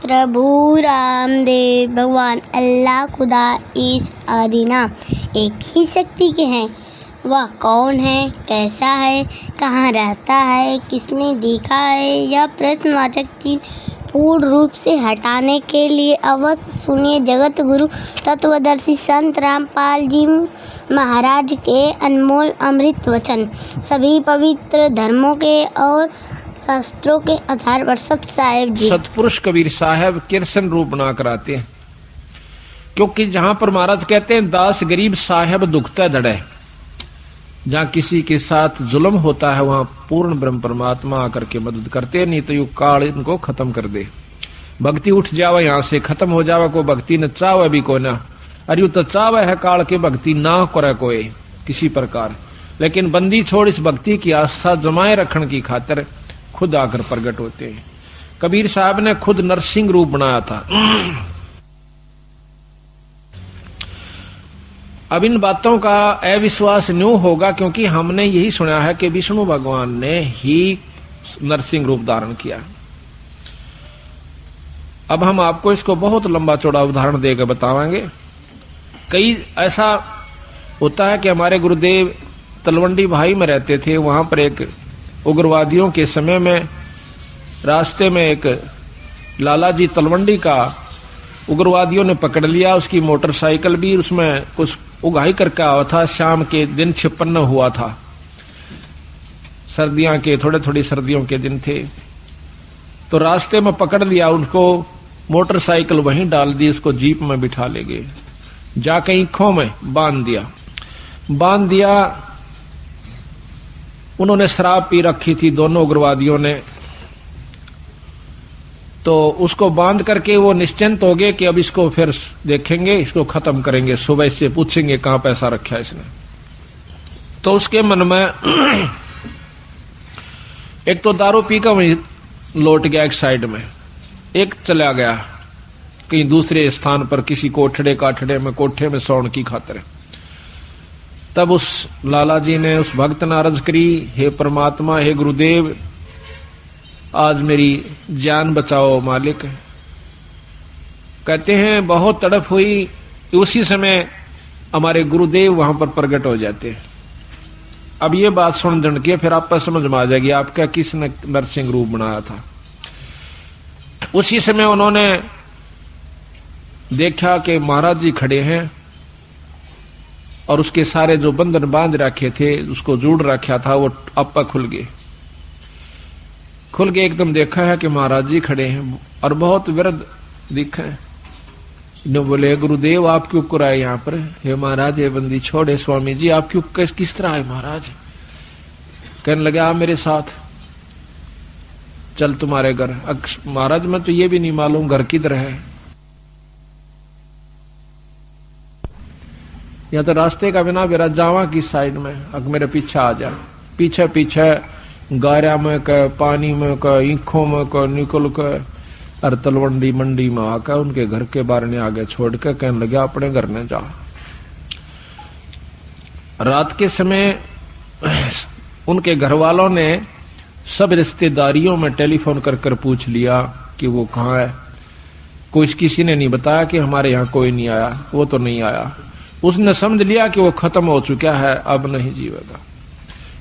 प्रभु रामदेव भगवान अल्लाह खुदा इस आदि नाम एक ही शक्ति के हैं। वह कौन है, कैसा है, कहाँ रहता है, किसने देखा है, यह प्रश्नवाचक चिन्ह पूर्ण रूप से हटाने के लिए अवश्य सुनिए जगत गुरु तत्वदर्शी संत रामपाल जी महाराज के अनमोल अमृत वचन। सभी पवित्र धर्मों के और शास्त्रों के आधार पर सत साहेब जी सतपुरुष कबीर साहब कृष्ण रूप बना कर आते हैं, क्योंकि जहां पर महाराज कहते हैं दास गरीब साहब दुखता धड़े, जहां किसी के साथ जुल्म होता है वहां पूर्ण ब्रह्म परमात्मा आकर के मदद करते हैं, नहीं तो यू काल इनको खत्म कर दे। भक्ति उठ जावे यहां से खत्म हो जावे, को भक्ति न चावे भी को ना, अरे यू तो चावे है काल के भक्ति ना करे कोई किसी प्रकार, लेकिन बंदी छोड़ इस भक्ति की आस्था जमाए रखने की खातिर खुद आकर प्रकट होते हैं। कबीर साहब ने खुद नरसिंह रूप बनाया था। अब इन बातों का अविश्वास न्यू होगा, क्योंकि हमने यही सुना है कि विष्णु भगवान ने ही नरसिंह रूप धारण किया। अब हम आपको इसको बहुत लंबा चौड़ा उदाहरण देकर बताएंगे। कई ऐसा होता है कि हमारे गुरुदेव तलवंडी भाई में रहते थे, वहां पर एक उग्रवादियों के समय में रास्ते में एक लाला जी तलवंडी का उग्रवादियों ने पकड़ लिया। उसकी मोटरसाइकिल भी, उसमें कुछ उगाही करके आया था। शाम के दिन 56 हुआ था, सर्दियों के थोड़ी सर्दियों के दिन थे। तो रास्ते में पकड़ लिया उनको, मोटरसाइकिल वहीं डाल दी, उसको जीप में बिठा ले गए, जाके ईखों में बांध दिया। उन्होंने शराब पी रखी थी दोनों उग्रवादियों ने, तो उसको बांध करके वो निश्चिंत हो गए कि अब इसको फिर देखेंगे, इसको खत्म करेंगे, सुबह इससे पूछेंगे कहां पैसा रखा इसने। तो उसके मन में एक तो दारू पी कर वहीं लौट गया एक साइड में, एक चला गया कहीं दूसरे स्थान पर किसी कोठे में सोने की खातिर। तब उस लाला जी ने उस भक्त ने अर्ज करी, हे परमात्मा, हे गुरुदेव, आज मेरी जान बचाओ मालिक। कहते हैं बहुत तड़प हुई, उसी समय हमारे गुरुदेव वहां पर प्रकट हो जाते हैं। अब ये बात सुन जन के फिर आप पर समझ में आ जाएगी आपका किसने नरसिंह रूप बनाया था। उसी समय उन्होंने देखा कि महाराज जी खड़े हैं और उसके सारे जो बंधन बांध रखे थे, उसको जोड़ रखा था, वो आपा खुल गए। एकदम देखा है कि महाराज जी खड़े हैं और बहुत विरध दिखा है। इन्होंने बोले, गुरुदेव आप क्यों कर आए यहाँ पर? हे महाराज, ये बंदी छोड़े स्वामी जी, आप क्यों किस तरह आए महाराज? कहने लगे, आप मेरे साथ चल तुम्हारे घर। महाराज मैं तो ये भी नहीं मालूम घर किधर है, या तो रास्ते का बिना मेरा जावा की साइड में, अब मेरे पीछे आ जा। पीछे गारा में का, पानी में का, ईखों में का निकल कर और तलवंडी मंडी में आकर उनके घर के बारे ने आगे छोड़ के कहने लगे, अपने घर ने जा। रात के समय उनके घर वालों ने सब रिश्तेदारियों में टेलीफोन कर पूछ लिया कि वो कहाँ है। किसी ने नहीं बताया कि हमारे यहाँ कोई नहीं आया, वो तो नहीं आया। उसने समझ लिया कि वो खत्म हो चुका है, अब नहीं जीवेगा,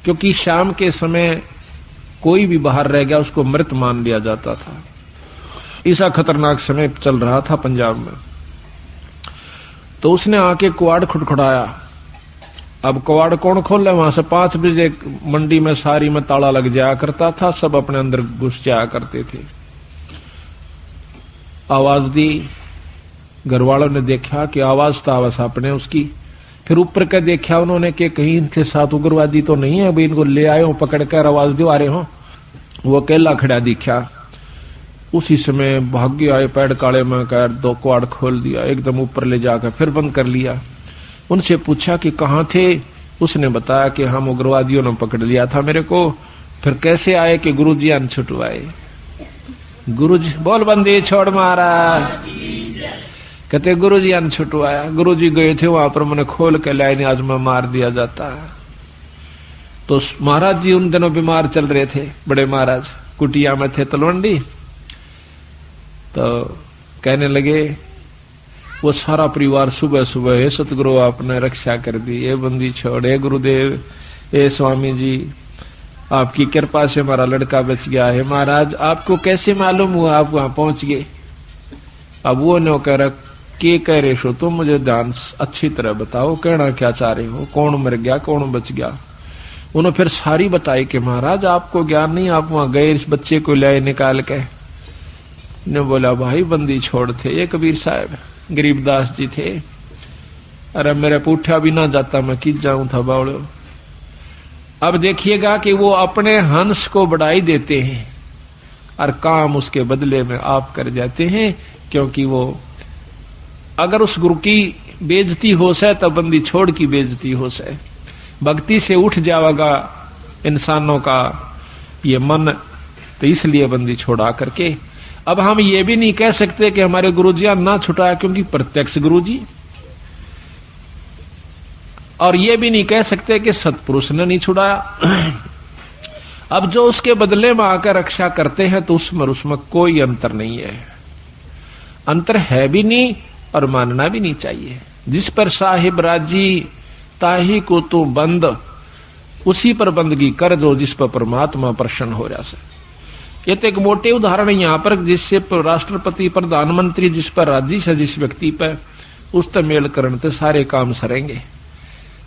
क्योंकि शाम के समय कोई भी बाहर रह गया उसको मृत मान लिया जाता था। ऐसा खतरनाक समय चल रहा था पंजाब में। तो उसने आके कुआड़ खुटखुटाया। अब कुआड़ कौन खोले? वहां से 5 बजे मंडी में सारी में ताला लग जाया करता था, सब अपने अंदर घुस जाया करते थे। आवाज दी, घर वालों ने देखा कि आवाज तो आवाज अपने उसकी। फिर ऊपर के देखा उन्होंने कि कहीं इनके साथ उग्रवादी तो नहीं है, अभी इनको ले आए हो पकड़ कर, आवाज दो आ रहे हो। वो अकेला खड़ा दिखा। उसी समय भाग्य आए, पैड काले में कर 2 कुआड़ खोल दिया, एकदम ऊपर ले जाकर फिर बंद कर लिया। उनसे पूछा कि कहाँ थे? उसने बताया कि हम उग्रवादियों ने पकड़ लिया था मेरे को। फिर कैसे आए? कि गुरुजी अन छुटवाए। गुरुजी बोल बंदी छोड़ महाराज। कहते गुरुजी अन छुटवाया। गुरुजी गए थे वहां पर, मैंने खोल के लाइन आज में मार दिया जाता। तो महाराज जी उन दिनों बीमार चल रहे थे, बड़े महाराज कुटिया में थे तलवंडी। तो कहने लगे वो सारा परिवार सुबह सुबह, हे सतगुरु आपने रक्षा कर दी, ये बंदी छोड़, हे गुरुदेव, हे स्वामी जी, आपकी कृपा से हमारा लड़का बच गया है। महाराज आपको कैसे मालूम हुआ आप वहां पहुंच गए? अब वो नो कह रहा, के कह रहे हो तुम, मुझे ध्यान अच्छी तरह बताओ, कहना क्या चाह रहे हो, कौन मर गया कौन बच गया? उन्होंने फिर सारी बताई कि महाराज आपको ज्ञान नहीं, आप वहां गए इस बच्चे को लाए निकाल के। ने बोला भाई बंदी छोड़ थे ये कबीर साहब, गरीबदास जी थे। अरे मेरे पूठा भी ना जाता, मैं किस जाऊं था बावड़ो। अब देखिएगा कि वो अपने हंस को बढ़ाई देते हैं और काम उसके बदले में आप कर जाते हैं, क्योंकि वो अगर उस गुरु की बेइज्जती हो से तब बंदी छोड़ की बेइज्जती हो से, भक्ति से उठ जाएगा इंसानों का ये मन, तो इसलिए बंदी छोड़ा करके। अब हम ये भी नहीं कह सकते कि हमारे गुरुजी ना छुटाया, क्योंकि प्रत्यक्ष गुरुजी, और ये भी नहीं कह सकते कि सतपुरुष ने नहीं छुड़ाया। अब जो उसके बदले में आकर रक्षा करते हैं तो उसमें कोई अंतर नहीं है, अंतर है भी नहीं और मानना भी नहीं चाहिए। जिस पर साहिब राजी ताही को तू बंद, उसी पर बंदगी कर दो जिस पर परमात्मा प्रसन्न हो रहा है। ये तो एक मोटे उदाहरण है यहाँ पर, जिससे राष्ट्रपति प्रधानमंत्री जिस पर राजी से जिस व्यक्ति पर, उस पर मेल करने से सारे काम सरेंगे।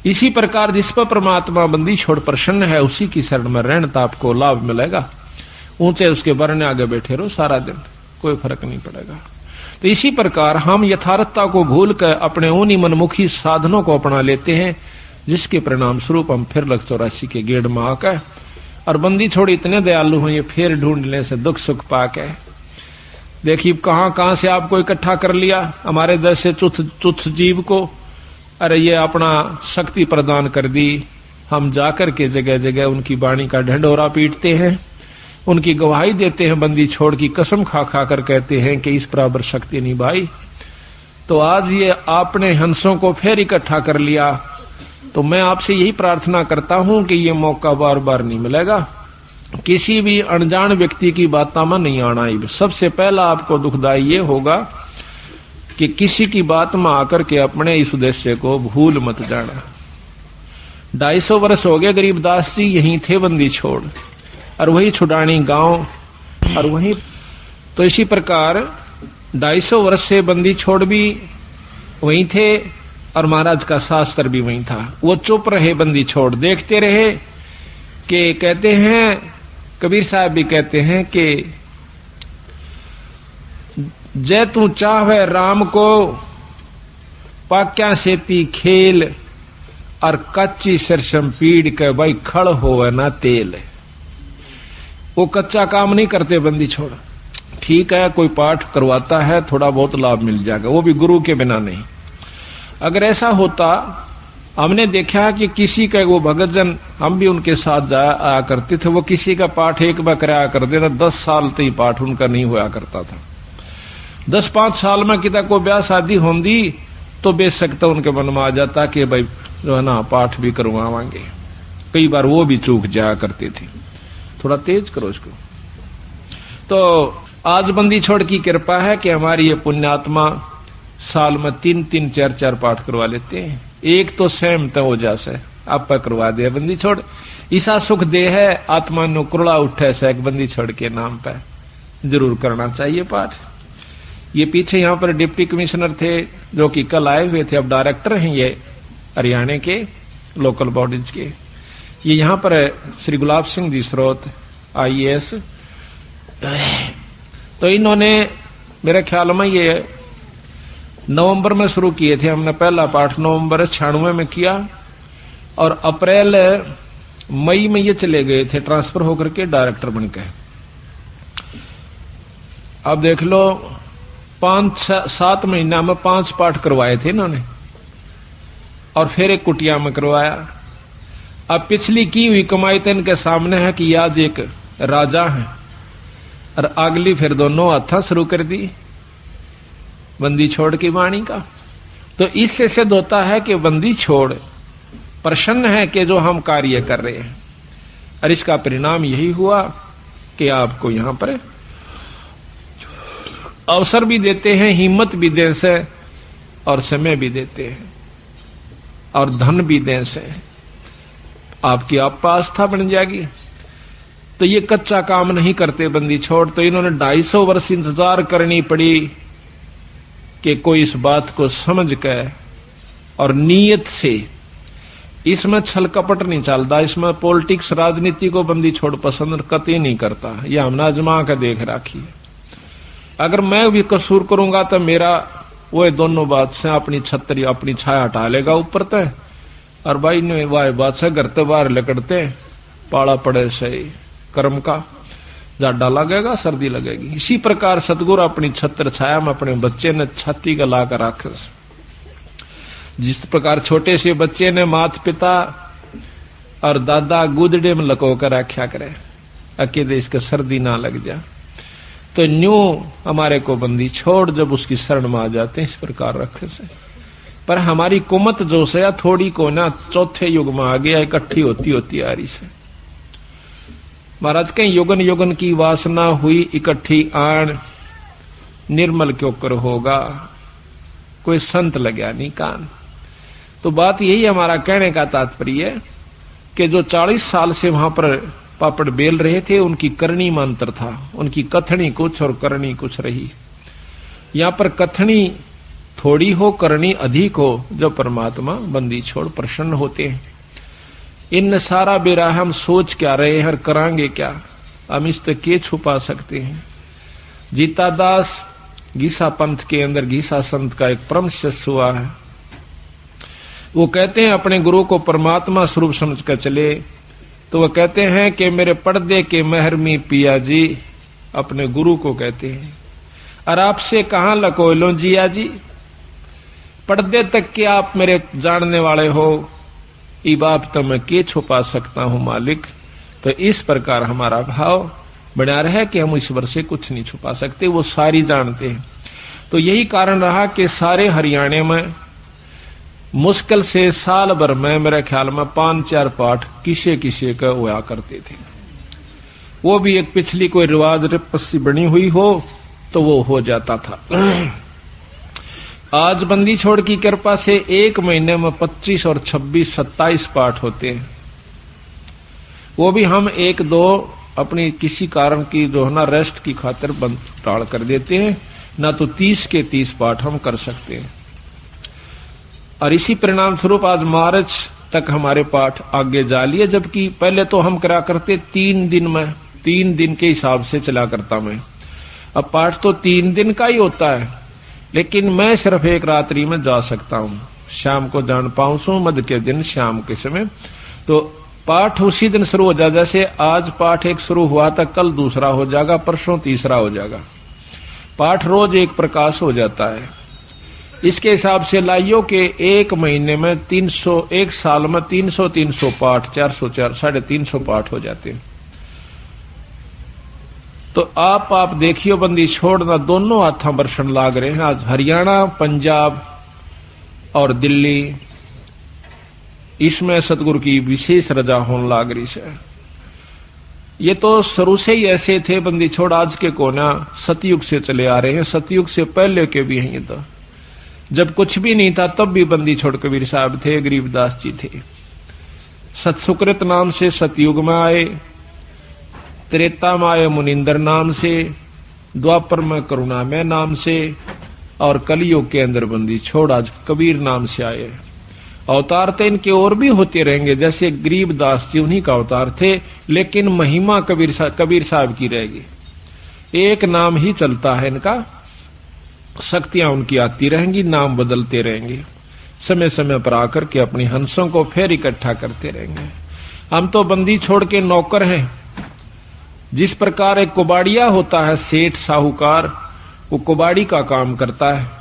इसी प्रकार जिस पर परमात्मा बंदी छोड़ प्रसन्न है, उसी की शरण में रहने तो आपको लाभ मिलेगा। ऊंचे उसके बरने आगे बैठे रहो सारा दिन, कोई फर्क नहीं पड़ेगा। तो इसी प्रकार हम यथार्थता को भूल कर अपने उन्हीं मनमुखी साधनों को अपना लेते हैं, जिसके परिणाम स्वरूप हम फिर लग 84 के गेड़ में आकर और बंदी छोड़ इतने दयालु हैं, ये फिर ढूंढने से दुख सुख पाके। देखिए कहां कहां से आपको इकट्ठा कर लिया, हमारे दर से तुच्छ जीव को, अरे ये अपना शक्ति प्रदान कर दी। हम जाकर के जगह जगह उनकी वाणी का ढंढोरा पीटते हैं, उनकी गवाही देते हैं, बंदी छोड़ की कसम खा खा कर कहते हैं कि इस बराबर शक्ति नहीं भाई। तो आज ये आपने हंसों को फिर इकट्ठा कर लिया, तो मैं आपसे यही प्रार्थना करता हूं कि ये मौका बार बार नहीं मिलेगा। किसी भी अनजान व्यक्ति की बातों में नहीं आना। सबसे पहला आपको दुखदाई ये होगा कि किसी की बात में आकर के अपने इस उद्देश्य को भूल मत जाना। 250 वर्ष हो गए गरीबदास जी यहीं थे बंदी छोड़, और वही छुडानी गांव, और वही तो इसी प्रकार 250 वर्ष से बंदी छोड़ भी वहीं थे और महाराज का शास्त्र भी वहीं था। वो चुप रहे, बंदी छोड़ देखते रहे। कि कहते हैं कबीर साहब भी कहते हैं कि जय तू चाहे राम को पाक्या सेती खेल, और कच्ची सरसम पीड़ के भाई खड़ होवे ना तेल। वो कच्चा काम नहीं करते बंदी छोड़। ठीक है कोई पाठ करवाता है, थोड़ा बहुत लाभ मिल जाएगा, वो भी गुरु के बिना नहीं। अगर ऐसा होता, हमने देखा कि किसी का वो भगत जन, हम भी उनके साथ आया करते थे, वो किसी का पाठ एक बार कराया करते थे, 10 साल तक पाठ उनका नहीं हुआ करता था। 10-5 साल में किता को ब्याह शादी होंगी तो बेशक तो उनके मन में आ जाता कि भाई जो है ना पाठ भी करवावांगे। कई बार वो भी चूक जाया करती थी, थोड़ा तेज करो इसको। तो आज बंदी छोड़ की कृपा है कि हमारी ये पुण्यात्मा साल में 3-3, 4-4 पाठ करवा लेते हैं। एक तो स्वयं तो हो जासे आप करवा दे बंदी छोड़। ईसा सुख दे है आत्मा नु कुरला उठे से एक बंदी छोड़ के नाम पे जरूर करना चाहिए पाठ। ये पीछे यहाँ पर डिप्टी कमिश्नर थे जो कि कल आए हुए थे, अब डायरेक्टर हैं ये हरियाणा के लोकल बॉडीज के। ये यहाँ पर श्री गुलाब सिंह जी स्रोत IAS, तो इन्होंने मेरे ख्याल में ये नवंबर में शुरू किए थे। हमने पहला पाठ नवंबर 96 में किया और अप्रैल मई में ये चले गए थे ट्रांसफर होकर के डायरेक्टर बनकर। अब देख लो 5-7 महीना में 5 पाठ करवाए थे इन्होंने, और फिर एक कुटिया में करवाया। अब पिछली की हुई कमाई तो इनके सामने है कि आज एक राजा है, और अगली फिर दोनों हाथा शुरू कर दी बंदी छोड़ की वाणी का। तो इससे सिद्ध होता है कि बंदी छोड़ प्रसन्न है कि जो हम कार्य कर रहे हैं, और इसका परिणाम यही हुआ कि आपको यहां पर अवसर भी देते हैं, हिम्मत भी दें से, और समय भी देते हैं, और धन भी दें से, आपकी आप पर आस्था बन जाएगी। तो ये कच्चा काम नहीं करते बंदी छोड़। तो इन्होंने 250 वर्ष इंतजार करनी पड़ी कि कोई इस बात को समझ कर और नीयत से, इसमें छल कपट नहीं चलता, इसमें पॉलिटिक्स राजनीति को बंदी छोड़ पसंद कतई नहीं करता। यह हमने आजमा कर देख राखी है। अगर मैं भी कसूर करूंगा तो मेरा वो दोनों बात से अपनी छतरी अपनी छाया हटा लेगा ऊपर तय, और भाई ने वाह बात से घर तो बाहर लकड़ते पाला पड़े सही कर्म का, जाडा लगेगा सर्दी लगेगी। इसी प्रकार सतगुरु अपनी छत्र छाया में अपने बच्चे ने छाती गला कर रखे। जिस प्रकार छोटे से बच्चे ने माता पिता और दादा गुदड़े में लको कर रखा करे अकेले इसका सर्दी ना लग जा, तो न्यू हमारे को बंदी छोड़ जब उसकी शरण में आ जाते हैं इस प्रकार रखे से। पर हमारी कुमत जो से थोड़ी को ना चौथे युग में आ गया, इकट्ठी होती होती आ रही से। महाराज कहीं युगन युगन की वासना हुई इकट्ठी आन, निर्मल क्यों कर होगा, कोई संत लग्या नहीं कान। तो बात यही हमारा कहने का तात्पर्य है कि जो 40 साल से वहां पर पापड़ बेल रहे थे, उनकी करनी में अंतर था, उनकी कथनी कुछ और करनी कुछ रही। यहां पर कथनी थोड़ी हो, करनी अधिक हो, जो परमात्मा बंदी छोड़ प्रसन्न होते हैं। इन सारा बेरा हम सोच क्या रहे हैं और करांगे क्या, हम इस तक के छुपा सकते हैं। जीता दास गीसा पंथ के अंदर गीसा संत का एक परम शिष्य हुआ है। वो कहते हैं अपने गुरु को परमात्मा स्वरूप समझ कर चले, तो वो कहते हैं कि मेरे पर्दे के महरमी पिया जी, अपने गुरु को कहते हैं, और आपसे कहां लको लो जिया जी, पर्दे तक के आप मेरे जानने वाले हो, ई बाप तो मैं के छुपा सकता हूं मालिक। तो इस प्रकार हमारा भाव बना रहा है कि हम ईश्वर से कुछ नहीं छुपा सकते, वो सारी जानते हैं। तो यही कारण रहा कि सारे हरियाणा में मुश्किल से साल भर में मेरे ख्याल में 5-4 पाठ किसे किसे का हुआ करते थे। वो भी एक पिछली कोई रिवाज रिपस्सी बनी हुई हो तो वो हो जाता था। आज बंदी छोड़ की कृपा से एक महीने में 25 और 26-27 पाठ होते हैं। वो भी हम 1-2 अपनी किसी कारण की जो है ना रेस्ट की खातिर बंद टाल कर देते हैं, ना तो 30 के 30 पाठ हम कर सकते हैं। और इसी परिणाम स्वरूप आज मार्च तक हमारे पाठ आगे जा लिए, जबकि पहले तो हम करा करते 3 दिन में, 3 दिन के हिसाब से चला करता मैं। अब पाठ तो 3 दिन का ही होता है, लेकिन मैं सिर्फ एक रात्रि में जा सकता हूं, शाम को जान पाऊं सो मध्य के दिन शाम के समय। तो पाठ उसी दिन शुरू हो जाए, जैसे आज पाठ एक शुरू हुआ था, कल दूसरा हो जाएगा, परसों तीसरा हो जाएगा। पाठ रोज एक प्रकाश हो जाता है। इसके हिसाब से लाइयो के एक महीने में 300, एक साल में 300 पाठ, 400 350 पाठ हो जाते हैं। तो आप देखियो बंदी छोड़ना दोनों हाथा बरसन लाग रहे हैं। आज हरियाणा, पंजाब और दिल्ली, इसमें सतगुरु की विशेष रजा होने लाग रही है। ये तो शुरू से ही ऐसे थे बंदी छोड़, आज के कोना सतयुग से चले आ रहे हैं, सतयुग से पहले के भी हैं। ये तो जब कुछ भी नहीं था तब भी बंदी छोड़ कबीर साहब थे, गरीबदास जी थे। सतसुकृत नाम से सतयुग में आए, त्रेता में आए मुनिंदर नाम से, द्वापर में करुणामय नाम से, और कलयुग के अंदर बंदी छोड़ आज कबीर नाम से आए। अवतार तो इनके और भी होते रहेंगे, जैसे गरीबदास जी उन्हीं का अवतार थे, लेकिन महिमा कबीर साहब की रहेगी। एक नाम ही चलता है इनका, शक्तियां उनकी आती रहेंगी, नाम बदलते रहेंगे, समय समय पर आकर के अपनी हंसों को फिर इकट्ठा करते रहेंगे। हम तो बंदी छोड़ के नौकर हैं। जिस प्रकार एक कुबाड़िया होता है, सेठ साहूकार, वो कुबाड़ी का काम करता है।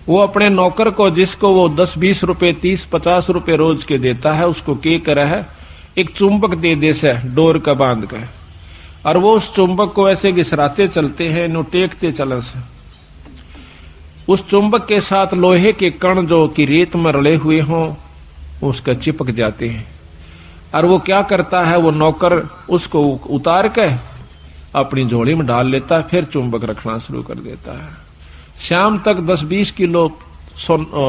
वो अपने नौकर को, जिसको वो 10-20 रुपए 30-50 रुपए रोज के देता है, उसको के करा है एक चुंबक दे दे से डोर का बांध कर, और वो उस चुंबक को ऐसे घिसराते चलते हैं, नो टेकते चलन से। उस चुंबक के साथ लोहे के कण जो कि रेत में रले हुए हों उसका चिपक जाते हैं, और वो क्या करता है, वो नौकर उसको उतार के अपनी झोली में डाल लेता है, फिर चुंबक रखना शुरू कर देता है। शाम तक 10-20 किलो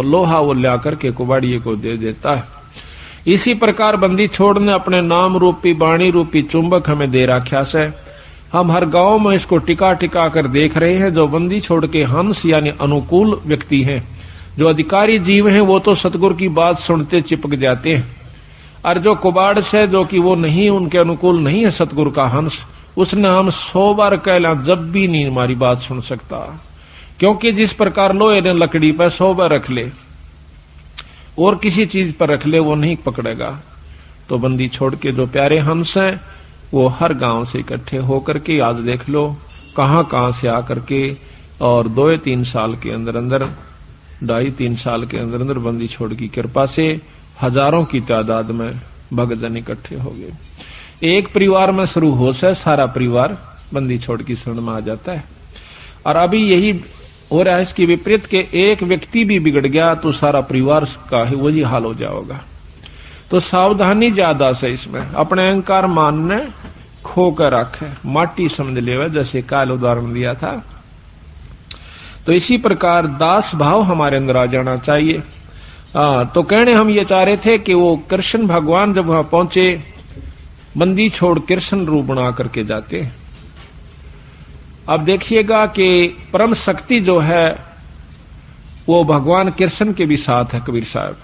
लोहा वो ला करके कुबाड़िए को दे देता है। इसी प्रकार बंदी छोड़ ने अपने नाम रूपी वाणी रूपी चुंबक हमें दे रखा से। हम हर गांव में इसको टिका टिका कर देख रहे हैं। जो बंदी छोड़ के हंस यानी अनुकूल व्यक्ति हैं, जो अधिकारी जीव हैं, वो तो सतगुरु की बात सुनते चिपक जाते हैं। और जो कुबाड़ से जो कि वो नहीं, उनके अनुकूल नहीं है सतगुरु का हंस, उसने हम 100 बार कहला जब भी नहीं हमारी बात सुन सकता। क्योंकि जिस प्रकार लोहे ने लकड़ी पर 100 बार रख ले और किसी चीज पर रख ले, वो नहीं पकड़ेगा। तो बंदी छोड़ के जो प्यारे हंस हैं, वो हर गांव से इकट्ठे होकर के, आज देख लो कहां कहां से आकर के, और 2-3 साल के अंदर अंदर, 2.5-3 साल के अंदर अंदर बंदी छोड़ की कृपा से हजारों की तादाद में भक्तजन इकट्ठे हो गए। एक परिवार में शुरू हो से सारा परिवार बंदी छोड़ की शरण में आ जाता है। और अभी यही हो रहा है, इसकी विपरीत के एक व्यक्ति भी बिगड़ गया तो सारा परिवार का ही वही हाल हो जाएगा। तो सावधानी ज्यादा से इसमें, अपने अहंकार मान ने खो कर रखे, माटी समझ ले, जैसे काल उदाहरण दिया था। तो इसी प्रकार दास भाव हमारे अंदर आ जाना चाहिए। तो कहने हम ये चाह रहे थे कि वो कृष्ण भगवान जब वहां पहुंचे, बंदी छोड़ कृष्ण रूप बना करके जाते हैं। अब देखिएगा कि परम शक्ति जो है वो भगवान कृष्ण के भी साथ है। कबीर साहब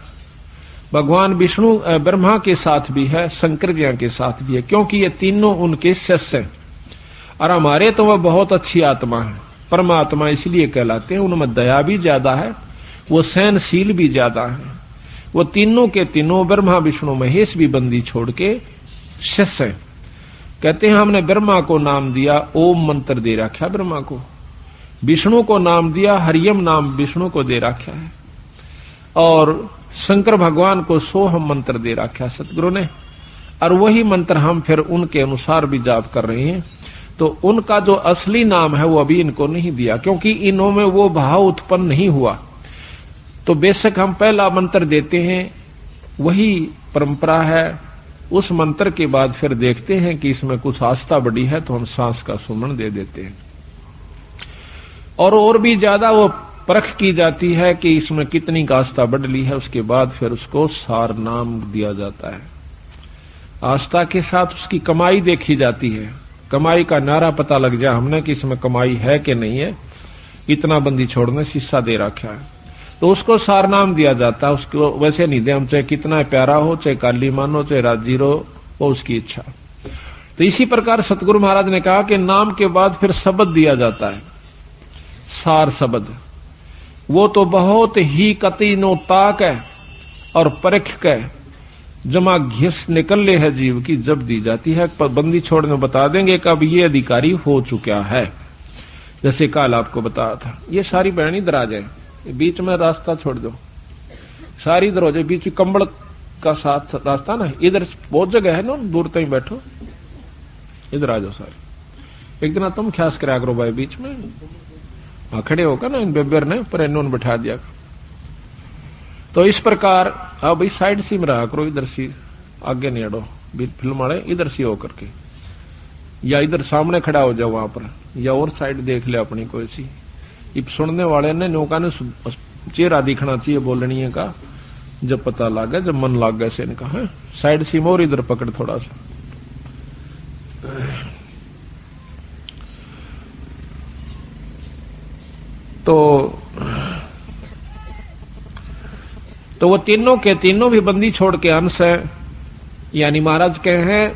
भगवान विष्णु ब्रह्मा के साथ भी है, शंकर जी के साथ भी है, क्योंकि ये तीनों उनके शिष्य हैं। और हमारे तो वह बहुत अच्छी आत्मा है, परमात्मा इसलिए कहलाते हैं। उनमें दया भी ज्यादा है, वो सहनशील भी ज्यादा है। वो तीनों के तीनों ब्रह्मा विष्णु महेश भी बंदी छोड़ के शिष्य हैं। कहते हैं हमने ब्रह्मा को नाम दिया, ओम मंत्र दे रखा ब्रह्मा को, विष्णु को नाम दिया, हरियम नाम विष्णु को दे रखा है, और शंकर भगवान को सोहम मंत्र दे रखा सतगुरु ने। और वही मंत्र हम फिर उनके अनुसार भी जाप कर रहे हैं। तो उनका जो असली नाम है वो अभी इनको नहीं दिया, क्योंकि इन्हों में वो भाव उत्पन्न नहीं हुआ। तो बेशक हम पहला मंत्र देते हैं, वही परंपरा है। उस मंत्र के बाद फिर देखते हैं कि इसमें कुछ आस्था बढ़ी है तो हम सांस का सुमन दे देते हैं, और भी ज्यादा वो परख की जाती है कि इसमें कितनी आस्था बढ़ ली है। उसके बाद फिर उसको सार नाम दिया जाता है। आस्था के साथ उसकी कमाई देखी जाती है। कमाई का नारा पता लग जाए हमने कि इसमें कमाई है कि नहीं है, इतना बंदी छोड़ने शीशा दे रखा है, तो उसको सार नाम दिया जाता है। उसको वैसे नहीं दे हम, चाहे कितना प्यारा हो, चाहे काली मानो, चाहे राजी हो, वो उसकी इच्छा। तो इसी प्रकार सतगुरु महाराज ने कहा कि नाम के बाद फिर शब्द दिया जाता है, सार शब्द। वो तो बहुत ही कतीनो ताक है और परख के जमा घिस निकल ले है जीव की, जब दी जाती है। बंदी छोड़ने बता देंगे कब ये अधिकारी हो चुका है। जैसे कल आपको बताया था, ये सारी बहनी दराज है, बीच में रास्ता छोड़ दो, सारी इधर हो जाए, बीच में कंबल का साथ रास्ता ना, इधर बहुत जगह है ना, दूर तक बैठो, इधर आ जाओ सारी। एक दिन तुम ख्यास करा करो भाई, बीच में खड़े होकर ना इन बेबर ने पर इन्होंने बैठा दिया। तो इस प्रकार अब इस साइड सी में रहा करो, इधर सी आगे नहीं अड़ो, फिल्म वाले इधर सी होकर के, या इधर सामने खड़ा हो जाओ वहां पर, या और साइड देख ले अपनी कोई सी। इब सुनने वाले ने नौका ने चेहरा दिखना चाहिए बोलनी का, जब पता लग गया, जब मन लग गया से इनका है साइड सी मोर इधर पकड़ थोड़ा सा। तो वो तीनों के तीनों भी बंदी छोड़ के अंश है। यानी महाराज कहे हैं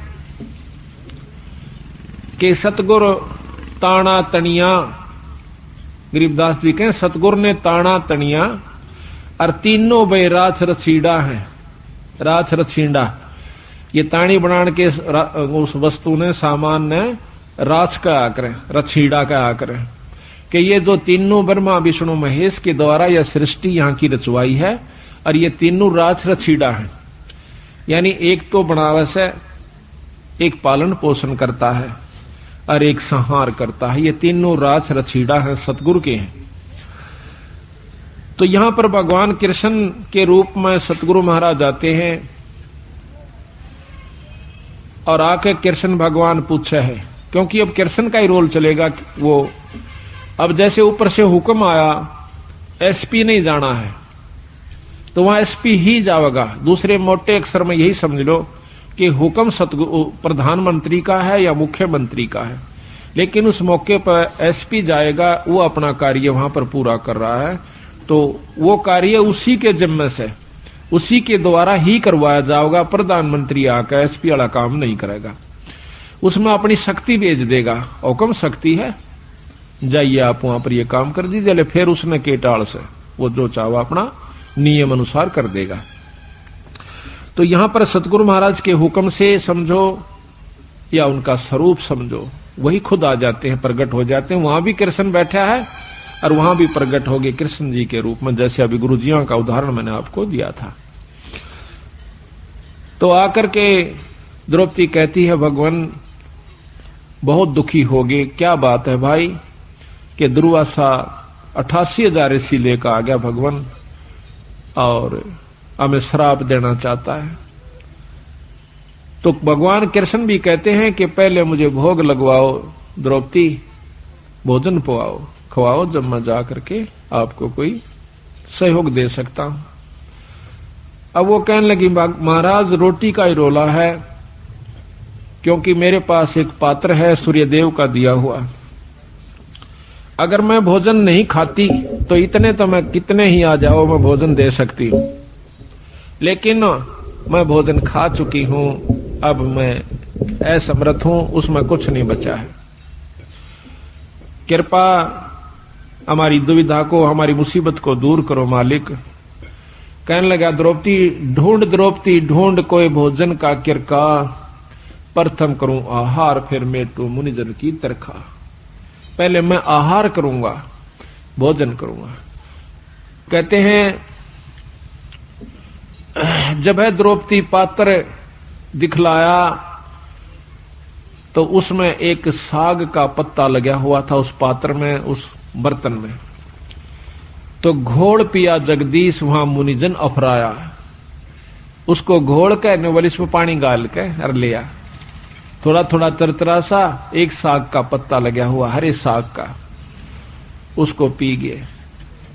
कि सतगुरु ताना तनिया, गरीबदास जी कहें सतगुरु ने ताना तनिया, और तीनों बे राछ रछीड़ा है। राछ रछीड़ा ये ताणी बनाने के उस वस्तु ने, सामान ने राछ का आकर, रछीड़ा का आकर, कि ये जो तीनों ब्रह्मा विष्णु महेश के द्वारा यह सृष्टि यहाँ की रचवाई है, और ये तीनों राछ रछीड़ा है। यानी एक तो बनावस है, एक पालन पोषण करता है, और एक संहार करता है। ये तीनों राछ रछीड़ा है, सतगुरु के हैं। तो यहां पर भगवान कृष्ण के रूप में सतगुरु महाराज आते हैं, और आके कृष्ण भगवान पूछे है, क्योंकि अब कृष्ण का ही रोल चलेगा। वो अब जैसे ऊपर से हुक्म आया एसपी नहीं जाना है तो वहां एसपी ही जाएगा। दूसरे मोटे अक्षर में यही समझ लो कि हुक्म प्रधानमंत्री का है या मुख्यमंत्री का है, लेकिन उस मौके पर एसपी जाएगा, वो अपना कार्य वहां पर पूरा कर रहा है, तो वो कार्य उसी के जिम्मे से, उसी के द्वारा ही करवाया जाएगा। प्रधानमंत्री आकर एसपी वाला काम नहीं करेगा, उसमें अपनी शक्ति भेज देगा। हुक्म शक्ति है, जाइए आप वहां पर ये काम कर दीजिए, फिर उसने केटाल से वो जो चाहा अपना नियम अनुसार कर देगा। तो यहां पर सतगुरु महाराज के हुक्म से समझो या उनका स्वरूप समझो, वही खुद आ जाते हैं, प्रकट हो जाते हैं। वहां भी कृष्ण बैठा है और वहां भी प्रकट हो गए कृष्ण जी के रूप में, जैसे अभी गुरुजियों का उदाहरण मैंने आपको दिया था। तो आकर के द्रौपदी कहती है भगवान बहुत दुखी हो गए। क्या बात है भाई कि दुर्वासा 88,000 ऋषि लेकर आ गया भगवान और हमें श्राप देना चाहता है। तो भगवान कृष्ण भी कहते हैं कि पहले मुझे भोग लगवाओ द्रौपदी, भोजन पवाओ, खवाओ, जब मैं जा करके आपको कोई सहयोग दे सकता हूं। अब वो कहने लगी महाराज रोटी का ही रोला है, क्योंकि मेरे पास एक पात्र है सूर्यदेव का दिया हुआ, अगर मैं भोजन नहीं खाती तो इतने तो मैं कितने ही आ जाओ मैं भोजन दे सकती हूं, लेकिन मैं भोजन खा चुकी हूं, अब मैं असमर्थ हूं, उसमें कुछ नहीं बचा है। कृपा हमारी दुविधा को, हमारी मुसीबत को दूर करो मालिक। कहने लगा द्रौपदी ढूंढ कोई भोजन का किरका, प्रथम करूं आहार फिर मेटू मुनिजन की तरखा। पहले मैं आहार करूंगा, भोजन करूंगा। कहते हैं जब है द्रौपदी पात्र दिखलाया तो उसमें एक साग का पत्ता लगा हुआ था उस पात्र में, उस बर्तन में। तो घोड़ पिया जगदीश वहां मुनिजन अफराया, उसको घोड़ के नवलिश में पानी गाल के और लिया। थोड़ा थोड़ा तरतरा सा एक साग का पत्ता लगा हुआ, हरे साग का, उसको पी गए।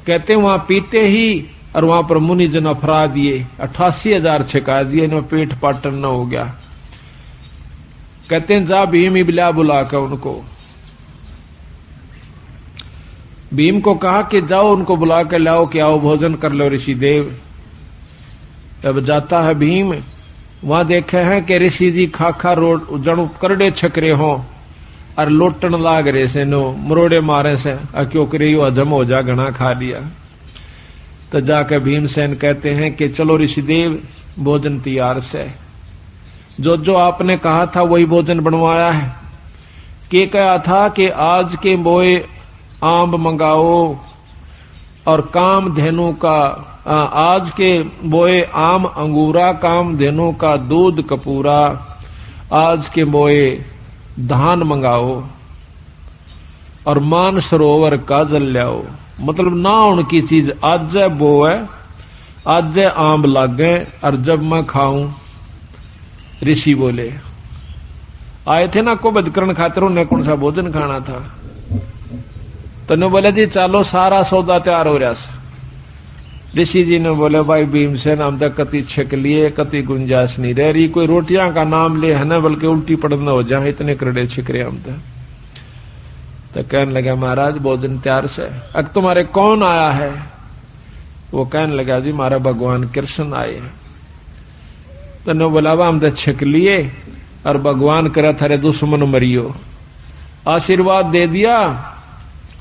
कहते वहां पीते ही और वहां पर मुनिजन अफरा दिए, 88,000 छिका दिए, इनमें पेट पाटन न हो गया। कहते हैं जा भीम इबला बुला कर उनको, भीम को कहा कि जाओ उनको बुला कर लाओ कि आओ भोजन कर लो ऋषि देव। तब जाता है भीम, वहां देखे हैं कि ऋषि जी खाखा रोट जणु करड़े छकरे हो और लोटन लाग रहे से, नो मरोड़े मारे से, क्यों करे हजम हो जा, घना खा लिया। तो जाकर भीमसेन कहते हैं कि चलो ऋषिदेव भोजन तैयार से, जो जो आपने कहा था वही भोजन बनवाया है। के कहा था कि आज के बोए आम मंगाओ और काम धेनु का, आज के बोए आम अंगूरा, काम धेनु का दूध कपूरा, आज के बोए धान मंगाओ और मान सरोवर का जल लाओ। मतलब ना उनकी चीज आज बो है, आज आम लागे और जब मैं खाऊं। ऋषि बोले आए थे ना को बदकरण खातिर, उन्हें कौन सा भोजन खाना था। तो ने बोले जी चलो सारा सौदा तैयार हो रहा। ऋषि जी ने बोले भाई भीमसेन हम तक कति छिक लिए, कति गुंजाइश नहीं रह रही, कोई रोटियां का नाम ले है ना, बल्कि उल्टी पड़ना हो जाए, इतने करड़े छिक रहे हम तो कहने लगा महाराज भोजन तैयार से। अब तुम्हारे कौन आया है? वो कहने लगा जी हमारा भगवान कृष्ण आए हैं। तो ने बोला हम तो छिक लिए और भगवान करे थारे दुश्मन मरियो, आशीर्वाद दे दिया,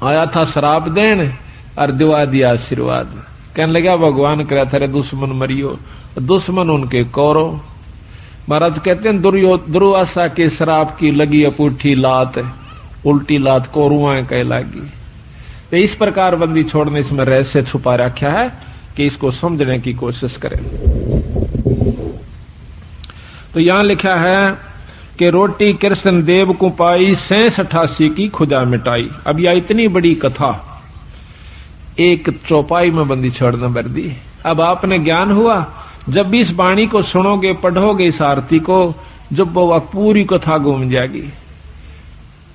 आया था शराब देन और दिवा दिया आशीर्वाद। कहने लगा भगवान करे थारे दुश्मन मरियो, दुश्मन उनके कौरव। महाराज कहते हैं दुर्वासा के शराब की लगी अपूठी लात, उल्टी लात कौरुआं कह लागी। तो इस प्रकार बंदी छोड़ने इसमें रहस्य छुपा रखा है कि इसको समझने की कोशिश करें। तो यहां लिखा है कि रोटी कृष्ण देव को पाई 86 की खुदा मिटाई। अब यह इतनी बड़ी कथा एक चौपाई में बंदी छोड़ना भर दी। अब आपने ज्ञान हुआ, जब भी इस वाणी को सुनोगे, पढ़ोगे इस आरती को, जब वो पूरी कथा घूम जाएगी।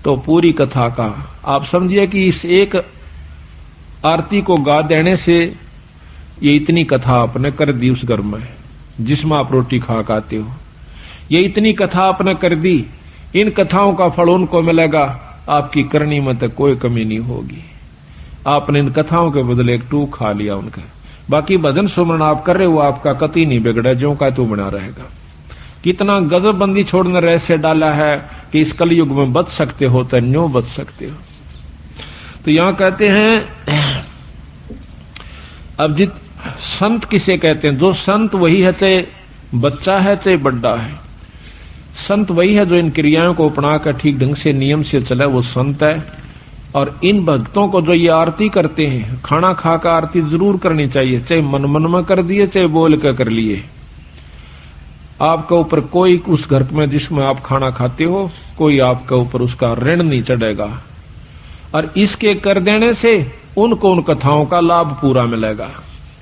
तो पूरी कथा का आप समझिए कि इस एक आरती को गा देने से ये इतनी कथा आपने कर दी उस घर में जिसमें आप रोटी खा खाते हो। ये इतनी कथा आपने कर दी, इन कथाओं का फल उनको मिलेगा, आपकी करनी में तो कोई कमी नहीं होगी। आपने इन कथाओं के बदले एक टूक खा लिया उनका। बाकी भजन सुमरण आप कर रहे हो, आपका कति नहीं बिगड़ा, जो का तो बना रहेगा। कितना गजब बंदी छोड़ने रहस्य डाला है कि इस कलयुग में बच सकते हो तो न्यों बच सकते हो। तो यहां कहते हैं अब जित संत किसे कहते हैं? जो संत वही है, चाहे बच्चा है चाहे बड्डा है। संत वही है जो इन क्रियाओं को अपना कर ठीक ढंग से नियम से चले, वो संत है। और इन भक्तों को जो ये आरती करते हैं, खाना खाकर आरती जरूर करनी चाहिए, चाहे मन मन में कर दिए चाहे बोल कर कर लिए। आपके ऊपर कोई उस घर में जिसमें आप खाना खाते हो, कोई आपके ऊपर उसका ऋण नहीं चढ़ेगा। और इसके कर देने से उनको उन कथाओं का लाभ पूरा मिलेगा।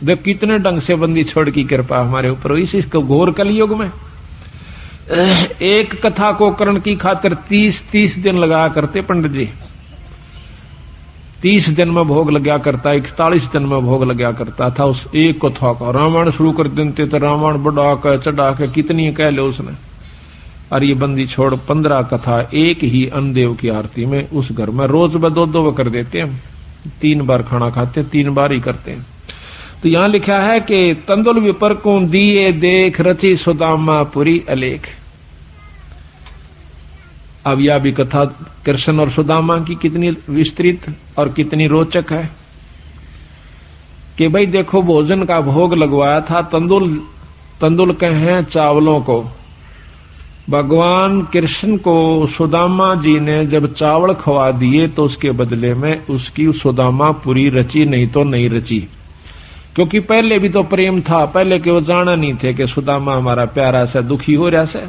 देख कितने ढंग से बंदी छोड़ की कृपा हमारे ऊपर। इसको घोर कलयुग में एक कथा को करण की खातिर 30 दिन लगा करते पंडित जी। 30 दिन में भोग लगा करता, 41 दिन में भोग लगा करता था उस एक कथा का। रामायण शुरू कर देते तो रामायण बढ़ा कर चढ़ा के कितनी कह लो उसने। और ये बंदी छोड़ 15 कथा एक ही अन्नदेव की आरती में उस घर में रोज ब दो कर देते हैं। 3 बार खाना खाते, 3 बार ही करते हैं। तो यहां लिखा है कि तंदुल विपर को दिए देख रची सुदामा पुरी अलेख। अब यह भी कथा कृष्ण और सुदामा की कितनी विस्तृत और कितनी रोचक है कि भाई देखो भोजन का भोग लगवाया था। तंदुल कहे चावलों को। भगवान कृष्ण को सुदामा जी ने जब चावल खवा दिए तो उसके बदले में उसकी सुदामा पूरी रची, नहीं तो नहीं रची। क्योंकि पहले भी तो प्रेम था, पहले के वो जाना नहीं थे कि सुदामा हमारा प्यारा सा दुखी हो रहा से।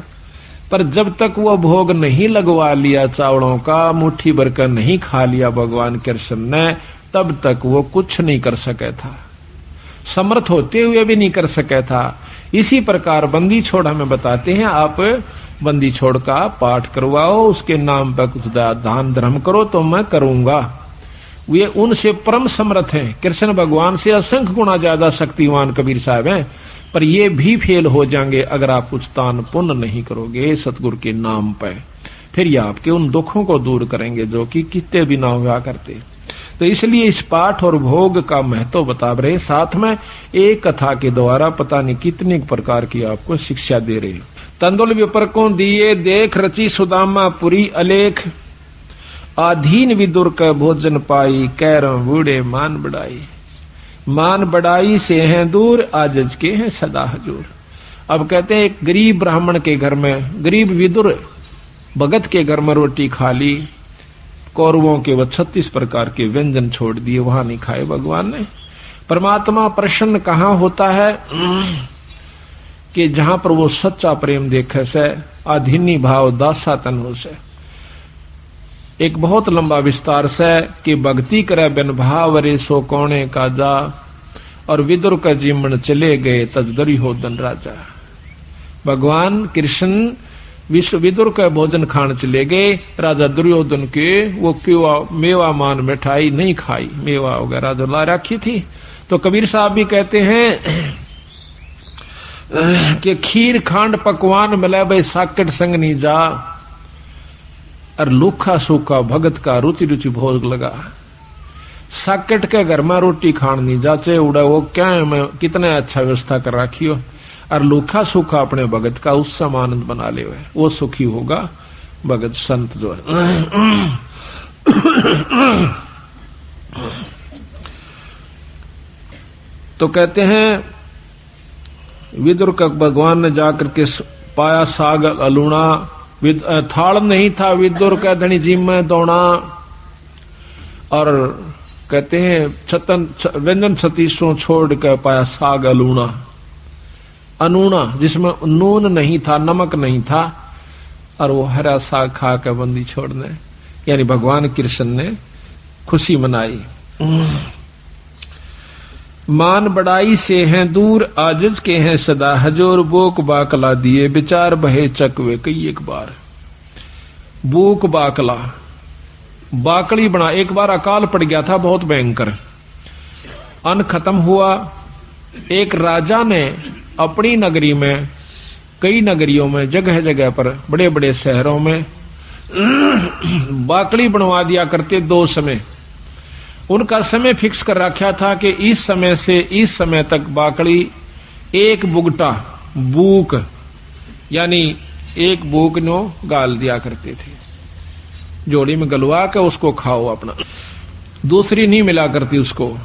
पर जब तक वो भोग नहीं लगवा लिया चावलों का, मुट्ठी भर कर नहीं खा लिया भगवान कृष्ण ने, तब तक वो कुछ नहीं कर सके था। समर्थ होते हुए भी नहीं कर सके था। इसी प्रकार बंदी छोड़ हमें बताते हैं, आप बंदी छोड़ का पाठ करवाओ, उसके नाम पर कुछ दान धर्म करो तो मैं करूंगा। वे उनसे परम समर्थ हैं। कृष्ण भगवान से असंख्य गुना ज्यादा शक्तिवान कबीर साहब हैं। पर ये भी फेल हो जाएंगे अगर आप कुछ दान पुण्य नहीं करोगे सतगुरु के नाम पर। फिर ये आपके उन दुखों को दूर करेंगे जो कि कितने भी ना हुआ करते। तो इसलिए इस पाठ और भोग का महत्व बता रहे, साथ में एक कथा के द्वारा पता नहीं कितने प्रकार की आपको शिक्षा दे रहे। तंदुल विपर को दिए देख रची सुदामा पुरी अलेख। आधीन विदुर का भोजन पाई, कैरम बूढ़े मान बढ़ाई। मान बढ़ाई से हैं दूर, आजज के हैं सदा हजूर। अब कहते हैं एक गरीब ब्राह्मण के घर में, गरीब विदुर भगत के घर में रोटी खा ली। कौरवों के 36 प्रकार के व्यंजन छोड़ दिए, वहां नहीं खाए भगवान ने। परमात्मा प्रसन्न कहां होता है कि जहां पर वो सच्चा प्रेम देखे से, आधीनी भाव दासा तन हो से। एक बहुत लंबा विस्तार से कि भक्ति करे बिन भाव रे सो कोणे का जा, और विदुर का जीवन चले गए तजदरी हो धन राजा। भगवान कृष्ण विदुर का भोजन खान चले गए, राजा दुर्योधन के वो मेवा मान मिठाई नहीं खाई, मेवा वगैरह जो ला रखी थी। तो कबीर साहब भी कहते हैं कि खीर खांड पकवान मिले भाई साकट संग नहीं जा, और लूखा सूखा भगत का रुचि रुचि भोग लगा। साकट के घर में रोटी खान नहीं जाचे उड़ा, वो क्या है मैं कितने अच्छा व्यवस्था कर रखी हो, और लूखा सूखा अपने भगत का उससे आनंद बना ले, वो सुखी होगा भगत संत जो है। तो कहते हैं विदुर का भगवान ने जाकर के पाया साग अलूणा, थाल नहीं था विदुर का धनी जी में दौड़ा। और कहते हैं व्यंजन 36 छोड़ कर पाया साग अलूणा, अनूना जिसमें नून नहीं था, नमक नहीं था, और वो हरा साग खा कर बंदी छोड़ने, यानी भगवान कृष्ण ने खुशी मनाई। मान बढ़ाई से हैं दूर, आजिज के हैं सदा हजूर। बोक बाकला दिए विचार बहे चकवे कई एक बार। बोक बाकला बाकड़ी बना। एक बार अकाल पड़ गया था बहुत भयंकर, अन्न खत्म हुआ। एक राजा ने अपनी नगरी में, कई नगरियों में, जगह जगह पर, बड़े बड़े शहरों में बाकड़ी बनवा दिया करते। 2 समय उनका समय फिक्स कर रखा था कि इस समय से इस समय तक बाकड़ी एक बुगटा बूक, यानी एक बूक नो गाल दिया करते थे, जोड़ी में गलवा के उसको खाओ अपना, दूसरी नहीं मिला करती उसको।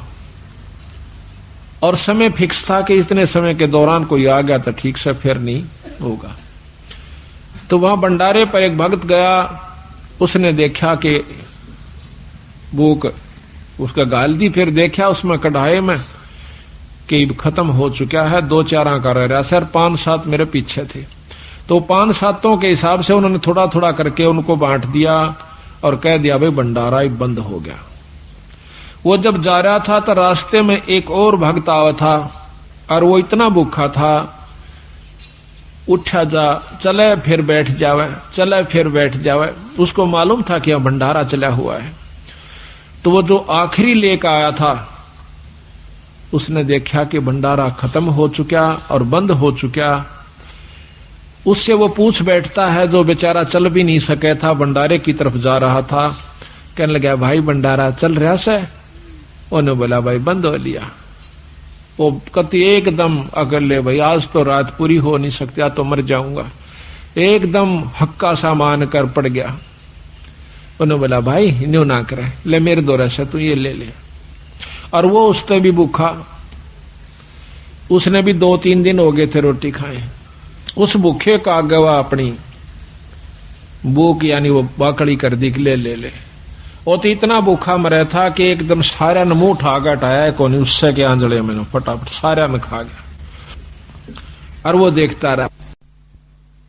और समय फिक्स था कि इतने समय के दौरान कोई आ गया तो ठीक से, फिर नहीं होगा। तो वहां भंडारे पर एक भक्त गया, उसने देखा कि भूख उसका गाल दी, फिर देखा उसमें कढ़ाई में कि खत्म हो चुका है, 2-4 का रह रहा सर, 5-7 मेरे पीछे थे। तो 5-7 के हिसाब से उन्होंने थोड़ा थोड़ा करके उनको बांट दिया और कह दिया भाई भंडारा ही बंद हो गया। वो जब जा रहा था तो रास्ते में एक और भक्त आवा था और वो इतना भूखा था, उठा जा, चले फिर बैठ जावे, चले फिर बैठ जावे। उसको मालूम था कि यहां भंडारा चला हुआ है। तो वो जो आखिरी लेकर आया था, उसने देखा कि भंडारा खत्म हो चुका और बंद हो चुका। उससे वो पूछ बैठता है, जो बेचारा चल भी नहीं सके था, भंडारे की तरफ जा रहा था। कहने लगा भाई भंडारा चल रहा से? उन्होंने बोला भाई बंद हो लिया। वो कति एकदम अगर ले भाई आज तो रात पूरी हो नहीं सकती, आज तो मर जाऊंगा, एकदम हक्का सा मान कर पड़ गया। उन्होंने बोला भाई न्यू ना करे, ले मेरे दौरे से तू ये ले ले। और वो उसने भी भूखा, उसने भी 2-3 दिन हो गए थे रोटी खाए। उस भूखे का गवा अपनी भूख यानी वो बाकड़ी कर दी, ले ले ले। वो तो इतना भूखा मरा था कि एकदम सारा ने मुंह उठा के हटाया कौन, उससे के आंजड़े में फटाफट सारा ने खा गया। और वो देखता रहा,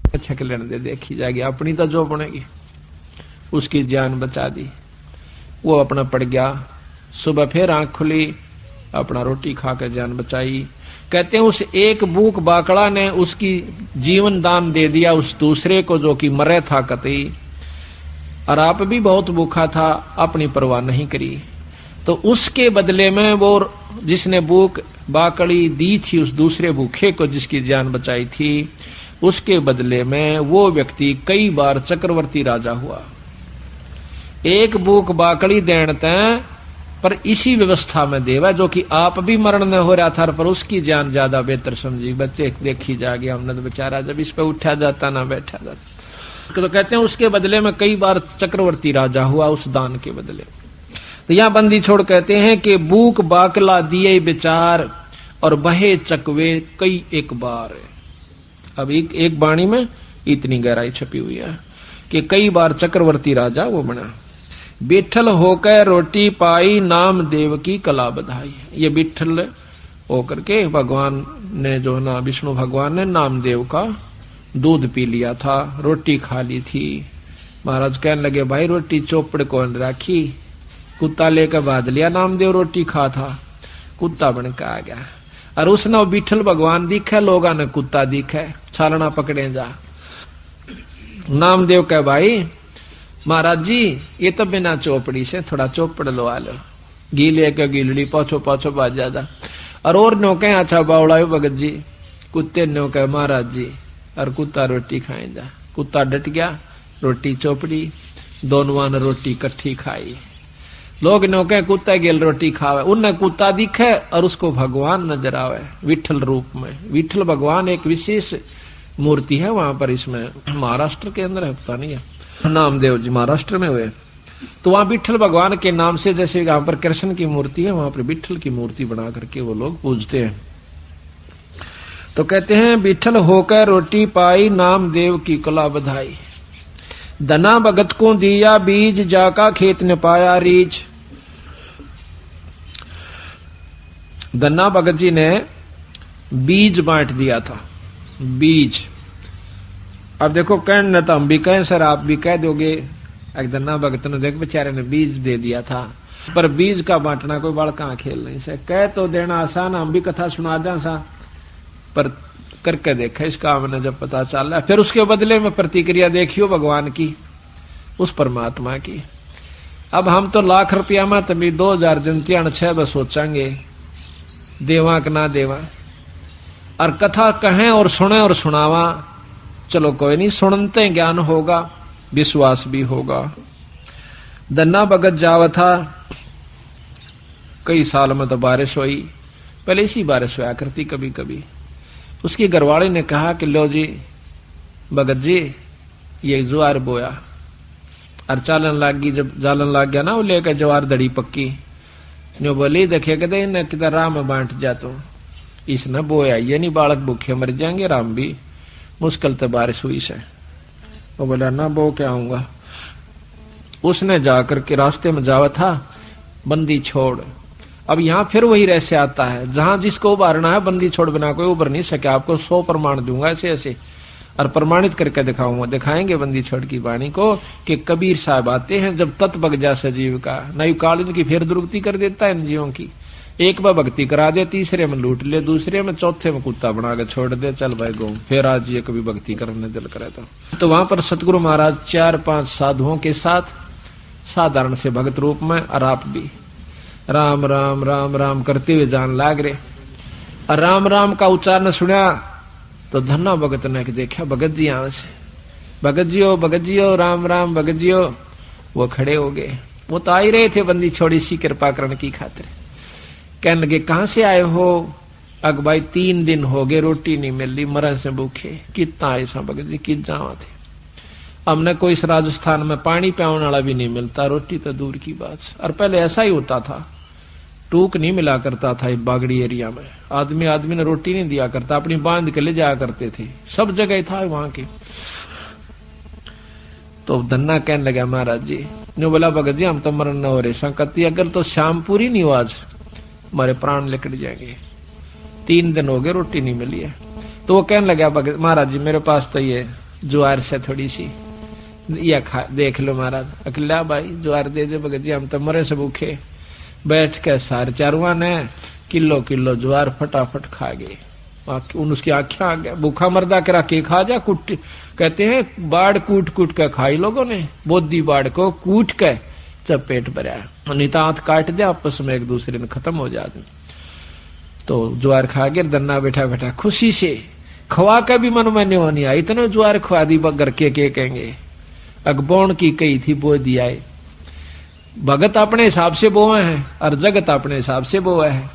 अच्छा के लेने दे, देखी जाएगी अपनी तो जो बनेगी। उसकी जान बचा दी, वो अपना पड़ गया। सुबह फिर आंख खुली, अपना रोटी खा कर जान बचाई। कहते हैं उस एक भूख बाकड़ा ने उसकी जीवन दान दे दिया उस दूसरे को जो कि मरे था कतई। और आप भी बहुत भूखा था, अपनी परवाह नहीं करी। तो उसके बदले में वो जिसने भूख बाकड़ी दी थी उस दूसरे भूखे को, जिसकी जान बचाई थी, उसके बदले में वो व्यक्ति कई बार चक्रवर्ती राजा हुआ। एक भूख बाकड़ी देते पर इसी व्यवस्था में देवा, जो कि आप भी मरण न हो रहा था, पर उसकी जान ज्यादा बेहतर समझी। बच्चे देखी जाएगी, हमने तो बेचारा जब इस पे उठा जाता ना बैठा जाता। तो कहते हैं उसके बदले में कई बार चक्रवर्ती राजा हुआ उस दान के बदले। तो यहां बंदी छोड़ कहते हैं कि भूख बाकला दिए विचार और बहे चकवे कई एक बार। अब एक बाणी में इतनी गहराई छपी हुई है कि कई बार चक्रवर्ती राजा वो बना। बिठल होकर रोटी पाई, नाम देव की कला बधाई। ये बिठल होकर के भगवान ने जो ना विष्णु भगवान ने नामदेव का दूध पी लिया था, रोटी खा ली थी। महाराज कहने लगे भाई रोटी चौपड़ कौन राखी? कुत्ता लेकर बांध लिया, नामदेव रोटी खा था, कुत्ता बन के आ गया। और उसने बिठल भगवान दिखे, लोगा ने कुत्ता दिखे, छालना पकड़े जा। नामदेव कह भाई महाराज जी ये तो बिना चौपड़ी से थोड़ा चौपड़ लो आ लो, गीले के गीलड़ी पाछो पाछो बाज जा। और नो कहे अच्छा बावड़ा भगत जी, कुत्ते नो कहे महाराज जी, और कुत्ता रोटी खाए जा। कुत्ता डट गया, रोटी चौपड़ी, दोनों ने रोटी इकट्ठी खाई। लोग नो कहे कुत्ता गेल रोटी खावे, उन्हें कुत्ता दिखे और उसको भगवान नजर आवे विठल रूप में। विठल भगवान एक विशेष मूर्ति है वहां पर, इसमें महाराष्ट्र के अंदर है, पता नहीं है, नामदेव जी महाराष्ट्र में हुए। तो वहां विठल भगवान के नाम से, जैसे यहाँ पर कृष्ण की मूर्ति है, वहां पर विठल की मूर्ति बना करके वो लोग पूजते हैं। तो कहते हैं विठल होकर रोटी पाई, नाम देव की कला बधाई। धना भगत को दिया बीज, जाका खेत ने पाया रीछ। धना भगत जी ने बीज बांट दिया था, बीज। अब देखो कहने तो हम भी कहें सर, आप भी कह दोगे एक धना भगत ने देख बेचारे ने बीज दे दिया था, पर बीज का बांटना कोई बड़का खेल नहीं से। कह तो देना आसान, हम भी कथा सुना दें सा, पर करके देखा इस काम ने जब पता चल रहा, फिर उसके बदले में प्रतिक्रिया देखियो भगवान की, उस परमात्मा की। अब हम तो लाख रुपया में तभी 2000 दिन 6 बस सोचांगे देवा कि ना देवा, और कथा कहें और सुने और सुनावा। चलो कोई नहीं, सुनते ज्ञान होगा, विश्वास भी होगा। दन्ना भगत जावा था, कई साल में तो बारिश हुई, पहले इसी बारिश हुआ करती कभी कभी। उसकी घरवाली ने कहा कि लो जी भगत जी ये ज्वार बोया, और चालन लाग गई। जब जालन लाग गया ना वो लेकर ज्वार दड़ी पक्की, नो बोली देखे कहते इन्हें किधर राम बांट जातो, इसने बोया ये नहीं बालक भूखे मर जाएंगे, राम भी मुश्किल तो बारिश हुई से। वो बोला ना बो क्या आऊंगा। उसने जाकर के रास्ते में जावा था, बंदी छोड़। अब यहाँ फिर वही रहस्य आता है, जहां जिसको उबारना है बंदी छोड़ बिना कोई उबर नहीं सके। आपको 100 प्रमाण दूंगा ऐसे ऐसे, और प्रमाणित करके दिखाऊंगा। दिखाएंगे बंदी छोड़ की वाणी को कि कबीर साहब आते हैं जब तत् बग जा सजीव का, नई काल इनकी फिर दुर्गति कर देता है इन जीवों की। एक बार भक्ति करा दे, तीसरे में लूट ले, दूसरे में चौथे में कुत्ता बना के छोड़ दे, चल भाई गो फिर आज ये कभी भक्ति करने दिल करे तो वहां पर सतगुरु महाराज 4-5 साधुओं के साथ साधारण से भगत रूप में, और आप भी राम राम राम राम करते हुए जान लाग रहे। और राम राम का उच्चारण सुना तो धन्ना भगत ने देखा भगत जी यहां से, भगत जी हो राम राम भगत जी हो। वो खड़े हो गए, वो तो आ ही रहे थे बंदी छोड़ी सी कृपा करने की खातिर। कहने लगे कहां से आए हो? अग भाई 3 दिन हो गए रोटी नहीं मिल रही, मरन से भूखे। कितना आए सा भगत जी, कित जावा थे। हमने कोई इस राजस्थान में पानी पियाने वाला भी नहीं मिलता, रोटी तो दूर की बात। और पहले ऐसा ही होता था, टूक नहीं मिला करता था बागड़ी एरिया में, आदमी ने रोटी नहीं दिया करता, अपनी बांध के ले जाया करते थे, सब जगह था वहां के। तो धन्ना कहने लगा महाराज जी, नो बोला भगत जी हम तो मरण न हो रहे, संकति अगर तो शाम पूरी नहीं हो आज हमारे प्राण निकट जाएंगे, 3 दिन हो गए रोटी नहीं मिली है। तो वो कहने लगा भगत महाराज जी मेरे पास तो ये ज्वार से थोड़ी सी या खा देख लो महाराज। अकेला भाई ज्वार दे दे भगत जी, हम तो मरे से भूखे। बैठ के सारे चारुआ ने किलो ज्वार फटाफट खा गए। उसकी आंखें आ गया, भूखा मर्दा करा के खा जा कुट। कहते हैं बाढ़ कूट कूट के खाई लोगों ने, बोधी बाढ़ को कूट के जब पेट भरा, नहीं तो हाथ काट दे आपस में एक दूसरे ने खत्म हो जाते। तो ज्वार खा गए, दन्ना बैठा बैठा खुशी से खवा का भी मन में नहीं आई, इतने ज्वार खवा दी बगर के कहेंगे। अगबोण की कही थी बो दिया, भगत अपने हिसाब से बोए हैं और जगत अपने हिसाब से बोए है।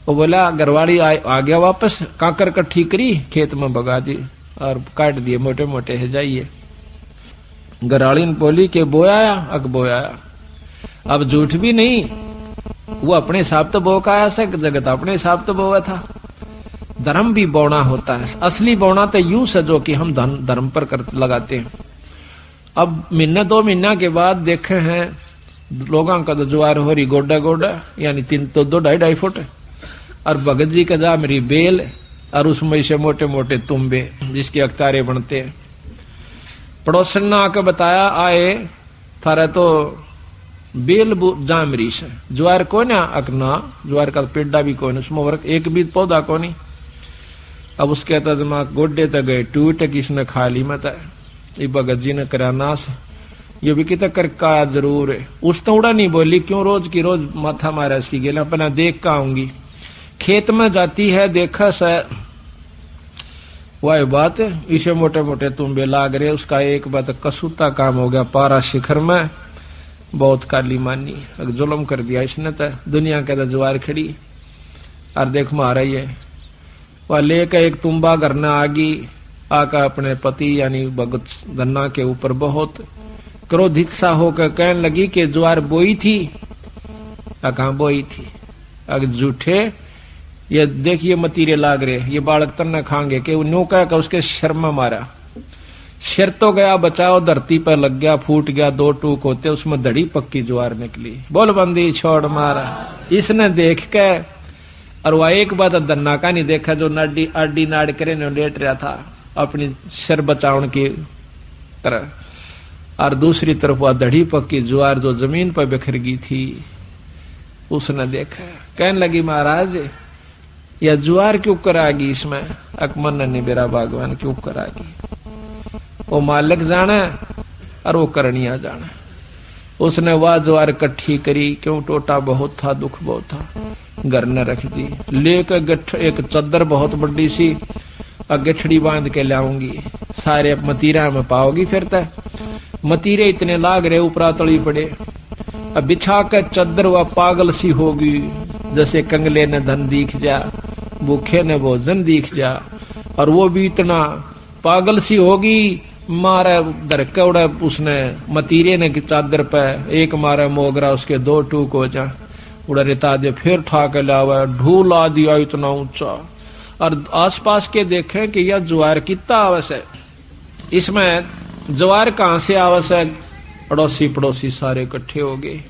वो बोला घरवाड़ी आ गया वापस, काकर कट्ठी करी खेत में भगा दी और काट दिए मोटे मोटे है जाइए। घरवाड़ी ने बोली कि बोया अग बोया, अब झूठ भी नहीं, वो अपने हिसाब तो बो का आया से, जगत अपने हिसाब तो बोया था। धर्म भी बोना होता है, असली बोना तो यूं सजो कि हम धर्म पर लगाते हैं। अब महीना 2 महीना के बाद देखे हैं लोगों का तो ज्वार हो रही गोडा गोडा, यानी 3 तो 2-2.5 फुट, और भगत जी का जा मेरी बेल, और उसमें से मोटे मोटे तुम्बे जिसके अख्तारे बनते हैं। पड़ोसन ने आकर बताया आए थारा तो बेल जामरी से ज्वार को ना अकना, ज्वार का पेड़ा भी कौन, उसमें वर्क एक भी पौधा को नहीं। अब उसके दिमाग गोडे तक गए टूट, किसने खा ली मत। ये भगत जी ने करा नाश, ये भी कितना कर का जरूर है। उस तो उड़ा नहीं बोली, क्यों रोज की रोज माथा मारा इसकी गेला, अपना देख का आऊंगी। खेत में जाती है देखा से वह बात, इसे मोटे मोटे तुम्बे लाग रहे। उसका एक बात कसूता काम हो गया, पारा शिखर में बहुत काली मानी, जुल्म कर दिया इसने तो। दुनिया के तो ज्वार खड़ी और देख मारा ही है। वह लेकर एक तुम्बा करना आगी, आका अपने पति यानी भगत धन्ना के ऊपर बहुत क्रोधित सा होकर कहने लगी कि ज्वार बोई थी, कहां बोई थी, अगर झूठे ये देखिए मतीरे लाग रहे, ये बालक तन्ना खाएंगे कि न्यू कह उसके शर्मा मारा। सिर तो गया बचाओ, धरती पर लग गया, फूट गया, 2 टूक होते, उसमें दड़ी पक्की ज्वार निकली। बोल बंदी छोड़ मारा। इसने देख के, और वह एक बात धन्ना का नहीं देखा, जो नाडी आडी नाड़ करे ने लेट रहा था अपनी सिर बचावन की तरह, और दूसरी तरफ वह दड़ी पक्की ज्वार जो जमीन पर बिखर गई थी उसने देखा। कहने लगी महाराज यह ज्वार क्यों करागी इसमें, अकमन नहीं मेरा भगवान क्यों करागी। वो मालिक जाने और वो करनिया जाने। उसने वह ज्वार इकट्ठी करी, क्यों टोटा बहुत था, दुख बहुत था, घर ने रख दी। लेकर एक चद्दर बहुत बड़ी सी गठड़ी बांध के लाऊंगी, सारे मतीरा में पाओगी। फिर तक मतीरे इतने लाग रहे, ऊपरा तली पड़े। अब बिछा कर चद्दर वह पागल सी होगी, जैसे कंगले ने धन दीख जा, भूखे ने भोजन दीख जा। और वो भी इतना पागल सी होगी, मारे धरके उड़े उसने मतीरे ने चादर पे, एक मारे मोगरा उसके 2 टूक हो जा, उड़ा रेता दे, फिर ठा के लावा, ढूला दिया इतना ऊंचा। और आसपास के देखें कि यह ज्वार कितना आवश्यक है, इसमें ज्वार कहां से आवश्यक, अड़ोसी पड़ोसी सारे इकट्ठे हो गए।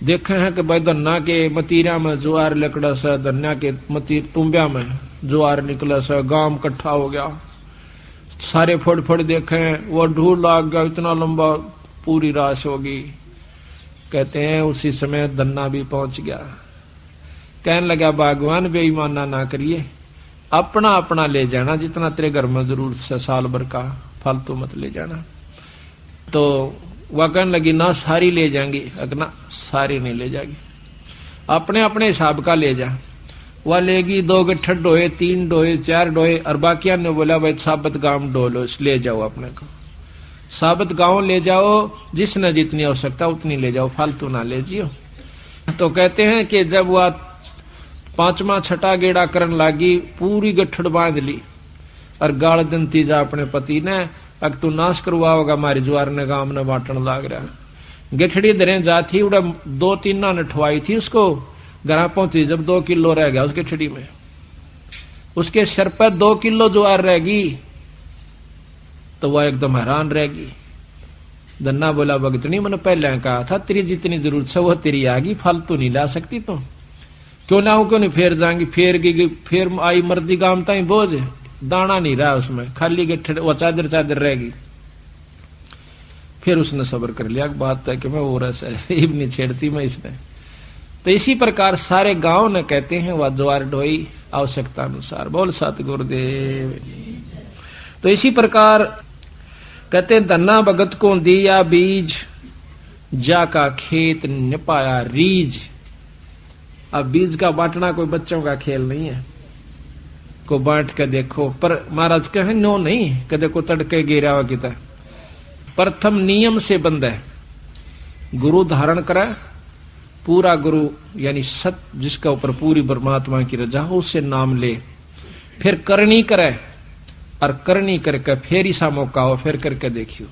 देखे हैं कि भाई धन्ना के मतीरा में ज्वार लकड़ा से, धन्ना के मतीर तुम्बिया में ज्वार निकला से, गांव इकट्ठा हो गया, सारे फड़ फड़ देखे, वो ढूल लाग गया, इतना लंबा, पूरी राश होगी। कहते हैं उसी समय धन्ना भी पहुंच गया, कहने लगा भगवान बेईमाना ना करिए, अपना अपना ले जाना, जितना तेरे घर में जरूरत से साल भर का, फालतू मत ले जाना। तो वह कहने लगी ना सारी ले जाएंगी, अगना सारी नहीं ले जाएगी, अपने अपने हिसाब का ले जा। वह लेगी 2 गट्ठर डोए, 3 डोए, 4 डोए, और बाकिया ने बोला भाई साबत गांव डोलो, ले जाओ अपने को, साबत गांव ले जाओ, जिसने जितनी आवश्यकता उतनी ले जाओ, फालतू ना ले जियो। तो कहते हैं कि जब वह 5वां 6ठा गेड़ा करन लागी, पूरी गट्ठड़ बांध ली और गाल दंती जा अपने पति ने, अग तू नाश करवाओगा हमारी ज्वार ने, गांव ने बांटन लाग रहा। गठड़ी दरे जाती, उड़ा 2-3 नठवाई थी उसको, घर पहुंची जब 2 किलो रह गया उसके ठड़ी में, उसके सर पर 2 किलो ज्वार रहेगी, तो वह एकदम हैरान रहेगी। धन्ना बोला भगतनी, मैंने पहले कहा था तेरी जितनी जरूरत है वो तेरी आगी, फालतू नहीं ला सकती तो क्यों लाऊं, क्यों नहीं फेर जाएंगी, फेर आई मर्दी गाम ताई बोझ, दाना नहीं रहा उसमें, खाली गठड़ वो चादर चादर रहेगी। फिर उसने सब्र कर लिया, बात है कि मैं वो रस नहीं छेड़ती मैं इसने। तो इसी प्रकार सारे गांव ने कहते हैं वह ज्वार ढोई आवश्यकता अनुसार, बोल सतगुरुदेव। तो इसी प्रकार कहते धन्ना भगत को दिया बीज, जाका खेत न पाया रीज। अब बीज का बांटना कोई बच्चों का खेल नहीं है, को बांट के देखो, पर महाराज कहे नो नहीं, कि देखो तड़के गिरा हुआ किता, प्रथम नियम से बंद है, गुरु धारण करे, पूरा गुरु यानी सत जिसका ऊपर पूरी परमात्मा की रजा हो, उससे नाम ले, फिर करनी करे, और करनी करके फिर ऐसा मौका हो फिर करके देखियो।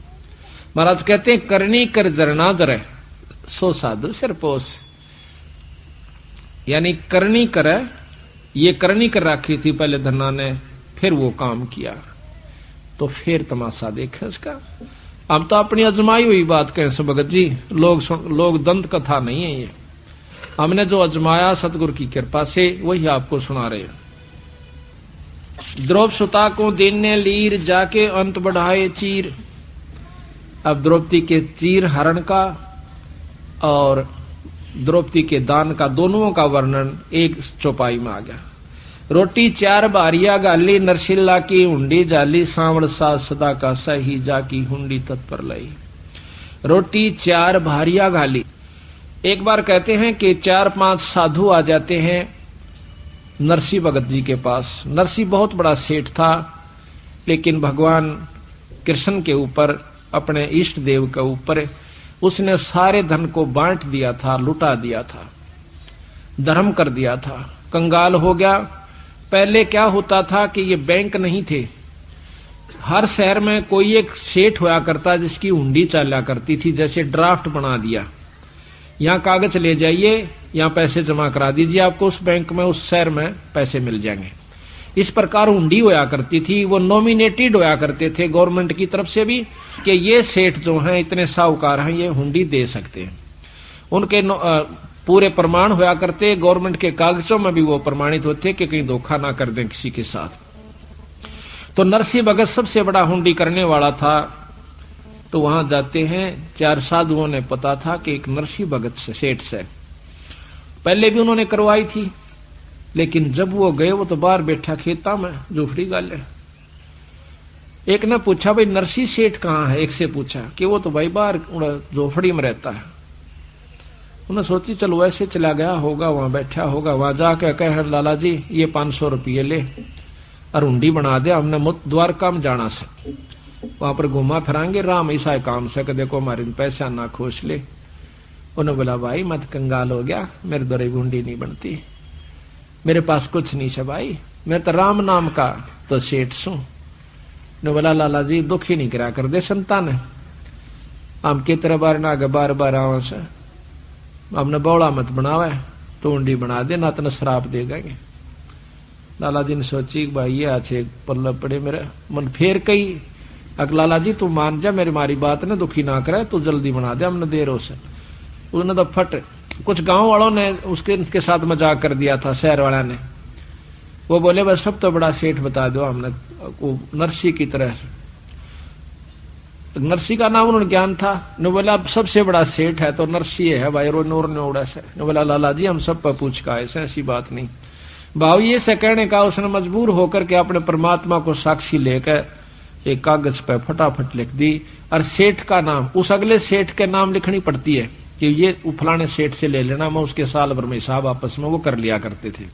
महाराज कहते हैं करनी कर जरना जरे, सो साधु सिर पोस, यानी करनी करे, ये करनी कर रखी थी पहले धन्ना ने, फिर वो काम किया, तो फिर तमाशा देखे उसका। हम तो अपनी अजमाई हुई बात कहें सो भगत जी, लोग दंत कथा नहीं है ये, हमने जो अजमाया सतगुरु की कृपा से वही आपको सुना रहे हैं। द्रौप सुता को देने लीर, जाके अंत बढ़ाए चीर। अब द्रौपदी के चीर हरण का और द्रौपदी के दान का, दोनों का वर्णन एक चौपाई में आ गया। रोटी 4 बारिया गाली, नरसिल्ला की हुंडी जाली, सांवड़ सा सदा का सही, जाकी हुंडी तत्पर लाई। रोटी 4 भारिया गाली। एक बार कहते हैं कि 4-5 साधु आ जाते हैं नरसी भगत जी के पास। नरसी बहुत बड़ा सेठ था, लेकिन भगवान कृष्ण के ऊपर, अपने इष्ट देव के ऊपर उसने सारे धन को बांट दिया था, लुटा दिया था, धर्म कर दिया था, कंगाल हो गया। पहले क्या होता था कि ये बैंक नहीं थे, हर शहर में कोई एक सेठ हुआ करता जिसकी हुंडी चला करती थी, जैसे ड्राफ्ट बना दिया, यहाँ कागज ले जाइए, यहाँ पैसे जमा करा दीजिए, आपको उस बैंक में उस शहर में पैसे मिल जाएंगे। इस प्रकार हुंडी होया करती थी, वो नॉमिनेटेड होया करते थे गवर्नमेंट की तरफ से भी कि ये सेठ जो हैं इतने साहूकार हैं, ये हुंडी दे सकते हैं। उनके पूरे प्रमाण होया करते, गवर्नमेंट के कागजों में भी वो प्रमाणित होते कि कहीं धोखा ना कर दें किसी के साथ। तो नरसिंह भगत सबसे बड़ा हुंडी करने वाला था। तो वहां जाते हैं, 4 साधुओं ने पता था कि एक नरसिंह भगत से, सेठ से पहले भी उन्होंने करवाई थी, लेकिन जब वो गए, वो तो बाहर बैठा खेता में झोपड़ी गाले, एक ने पूछा भाई नरसी सेठ कहाँ है, एक से पूछा कि वो तो भाई बाहर झोपड़ी में रहता है। उन्हें सोची चलो वैसे चला गया होगा, वहां बैठा होगा, वहां जाके कहे लाला जी ये 500 रुपये ले और हुंडी बना दे, हमने द्वारका में जाना से, वहां पर घुमा फिरांगे, राम ऐसा काम से कि देखो हमारे पैसा ना खोस ले। उन्होंने बोला भाई मत कंगाल हो गया, मेरे द्वारा हुंडी नहीं बनती, मेरे पास कुछ नहीं से भाई, मैं तो राम नाम का तो सेठ सू। ने बोला लाला जी दुखी नहीं करा कर दे संतान है, हम कितने बार ना आगे बार बार आवा से, हमने बौड़ा मत बनावे तो हुंडी बना दे, ना तो शराब दे देंगे। लाला जी ने सोची भाई ये अच्छे पल्ला पड़े मेरे मन, फेर कही अगर लाला जी तू मान जा, मेरी मारी बात ने दुखी ना करे, तू जल्दी बना दे, हमने देर हो से। उन्होंने तो फट, कुछ गांव वालों ने उसके साथ मजाक कर दिया था, शहर वाला ने, वो बोले बस सब तो बड़ा सेठ बता दो हमने, वो नरसी की तरह, नरसी का नाम उन्होंने ज्ञान था। ने बोला अब सबसे बड़ा सेठ है तो नरसी है भाई, रो नूर ने उड़ा से। ने बोला लाला जी हम सब पर पूछ का ऐसी बात नहीं। भाव ये से कहने का उसने मजबूर होकर के अपने परमात्मा को साक्षी लेकर एक कागज पे फटाफट लिख दी, और सेठ का नाम उस अगले सेठ के नाम लिखनी पड़ती है कि ये फलाने सेठ से ले लेना, मैं उसके साल भर में हिसाब आपस में वो कर लिया करते थे।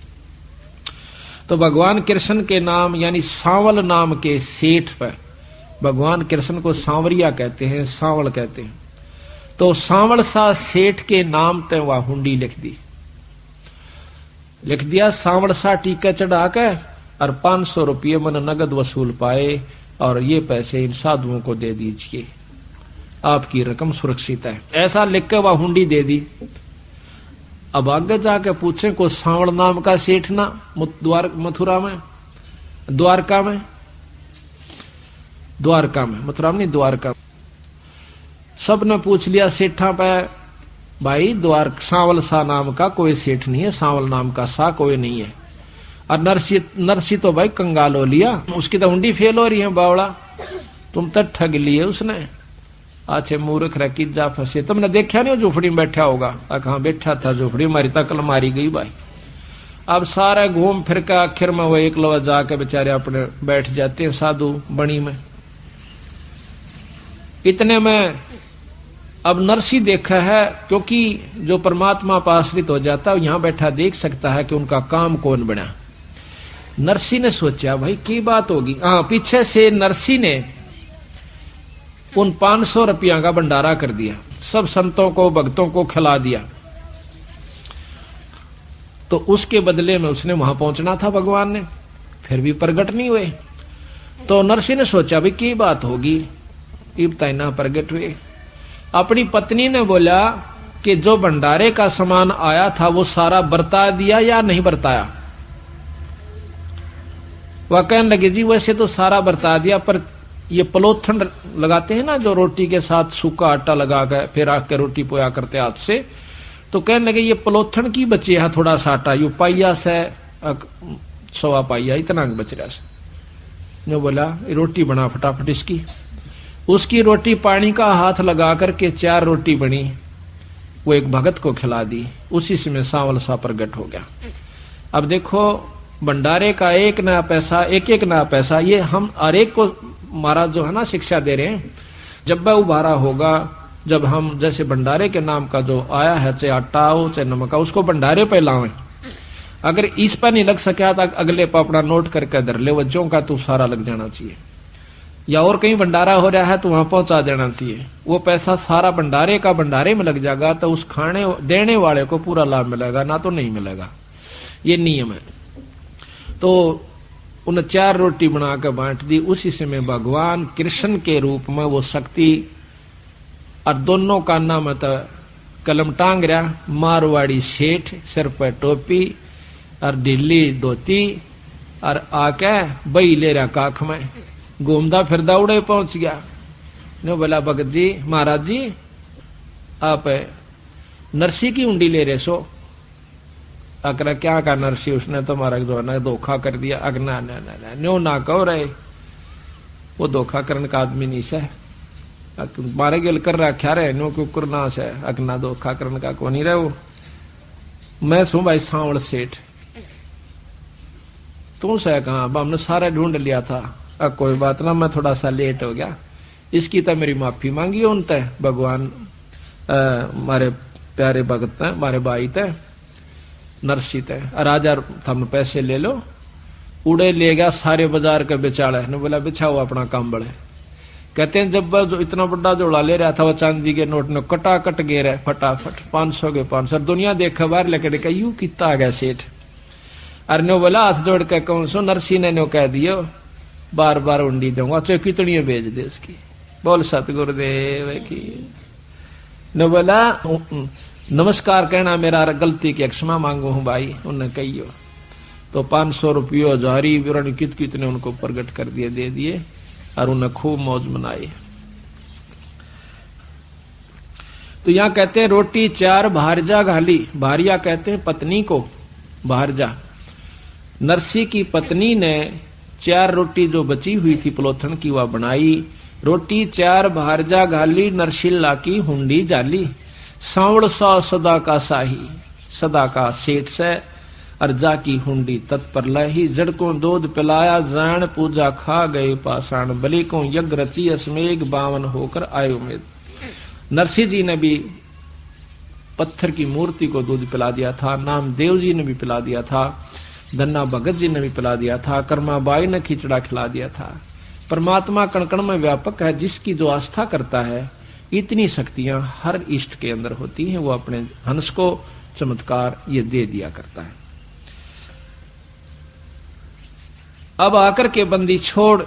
तो भगवान कृष्ण के नाम यानी सांवल नाम के सेठ पर, भगवान कृष्ण को सांवरिया कहते हैं, सांवल कहते हैं, तो सांवल सा सेठ के नाम ते वह हुंडी लिख दिया, सांवल सा टीका चढ़ा के, और 500 रुपये मन नगद वसूल पाए, और ये पैसे इन साधुओं को दे दीजिए, आपकी रकम सुरक्षित है, ऐसा लिख के वह हुंडी दे दी। अब आगे जाके पूछे को सांवल नाम का सेठ ना मथुरा में, द्वारका में मथुरा में नहीं द्वारका, सब ने पूछ लिया सेठा पे, भाई सांवल सा नाम का कोई सेठ नहीं है, सांवल नाम का सा कोई नहीं है। और नरसी तो भाई कंगाल हो लिया, उसकी तो हुंडी फेल हो रही है, बावड़ा तुम तो ठग लिए उसने, अच्छे मूर्ख रखी जा फंसे, तुमने देखा नहीं झोपड़ी में बैठा होगा, कहाँ बैठा था झोपड़ी, हमारी तकल मारी गई भाई। अब सारा घूम फिर के आखिर में वो एक लवा जाके बेचारे अपने बैठ जाते हैं साधु बणी में। इतने में अब नरसी देखा है, क्योंकि जो परमात्मा पर आश्रित हो जाता है यहां बैठा देख सकता है कि उनका काम कौन बना। नरसी ने सोचा भाई की बात होगी, हाँ पीछे से नरसी ने उन 500 रुपया का भंडारा कर दिया, सब संतों को भक्तों को खिला दिया। तो उसके बदले में उसने वहां पहुंचना था भगवान ने, फिर भी प्रगट नहीं हुए। तो नरसी ने सोचा भाई की बात होगी, इब्ता ना प्रगट हुए। अपनी पत्नी ने बोला कि जो भंडारे का सामान आया था वो सारा बरता दिया या नहीं बरताया। वह कहने लगे जी वैसे तो सारा बरता दिया, पर ये पलोथन लगाते हैं ना जो रोटी के साथ सूखा आटा लगा कर फिर आके रोटी पोया करते हाथ से, तो कहने लगे ये पलोथन की बचे है थोड़ा सा आटा, यू पाइया से 1.25 पाइया इतना बच रहा से। ने बोला रोटी बना फटाफट इसकी। उसकी रोटी पानी का हाथ लगा करके 4 रोटी बनी, वो एक भगत को खिला दी, उसी से में सांवल सा प्रगट हो गया। अब देखो भंडारे का एक नया पैसा ये हम हर एक को महाराज जो है ना शिक्षा दे रहे हैं। जब वह उभारा होगा, जब हम जैसे भंडारे के नाम का जो आया है, चाहे आटा हो चाहे नमक हो, उसको भंडारे पे लावें। अगर इस पर नहीं लग सका तो अगले पर अपना नोट करके धर ले, वज्जों का तो सारा लग जाना चाहिए, या और कहीं भंडारा हो रहा है तो वहां पहुंचा देना चाहिए। वो पैसा सारा भंडारे का भंडारे में लग जाएगा तो उस खाने देने वाले को पूरा लाभ मिलेगा, ना तो नहीं मिलेगा, ये नियम है। तो उन 4 रोटी बनाकर बांट दी। उसी समय भगवान कृष्ण के रूप में वो शक्ति और दोनों कान्ना में तो कलम टांग रहा, मारवाड़ी सेठ, सिर पर टोपी और ढीली धोती, और आके बई ले रहा काख में, घूमदा फिरदा उड़े पहुंच गया। ने बोला भगत जी महाराज जी आप नरसी की उंडी ले रहे सो। अकरा क्या का नरसी, उसने तो हमारा जो है धोखा कर दिया। अगना न्यो ना कहो रहे, वो धोखा करने का आदमी नहीं से, मारे गिल कर रखा रहे नो कुकुर ना से, अगना धोखा करने का को नहीं रहे। वो मैं सू भाई सांवल सेठ, तू से कहा हमने सारा ढूंढ लिया था, कोई बात ना, मैं थोड़ा सा लेट हो गया, इसकी तो मेरी माफी मांगी उन तय भगवान मारे प्यारे भगत तय, मारे भाई तय नरसी तय। राजा थम पैसे ले लो, उड़े ले गया सारे बाजार के बेचाड़े ने बोला बिछाओ अपना काम बड़े। कहते हैं जब जो इतना बड़ा जोड़ा ले रहा था वो चांदी के नोट ने कटा कट गे रहे फटाफट 500 के 500। दुनिया देखा बाहर लेकर के यू कितना आ गया सेठ। अरे नो बोला हाथ जोड़ के कौन सो नरसी ने नो कह दियो बार बार उंडी दूंगा चाहे कितनी भेज दे उसकी। बोल सतगुरुदेव की। नो बोला नमस्कार कहना मेरा गलती की क्षमा मांगू हूं भाई। उन्हें कहियो तो 500 रुपये जारी कितने उनको प्रकट कर दिए, दे दिए और उन्हें खूब मौज मनाई। तो यहां कहते हैं रोटी 4 भारजा घाली। भारिया कहते हैं पत्नी को, भारजा। नरसी की पत्नी ने 4 रोटी जो बची हुई थी पलोथन की वह बनाई। रोटी 4 भारजा घाली, नरसिल्ला की हुंडी जाली। सावड़ सा सदा का साही, सदा का सेठ से अर्जा की हुंडी तत्पर लही। जड़ को दूध पिलाया जान, पूजा खा गए पाषाण। बलि को यज्ञ रची अस्मेघ, बावन होकर आए उम्मीद। नरसिंह जी ने भी पत्थर की मूर्ति को दूध पिला दिया था, नामदेव जी ने भी पिला दिया था, धन्ना भगत जी ने भी पिला दिया था, कर्माबाई ने खिचड़ा खिला दिया था। परमात्मा कण-कण में व्यापक है, जिसकी जो आस्था करता है इतनी शक्तियां हर इष्ट के अंदर होती हैं। वो अपने हंस को चमत्कार ये दे दिया करता है। अब आकर के बंदी छोड़,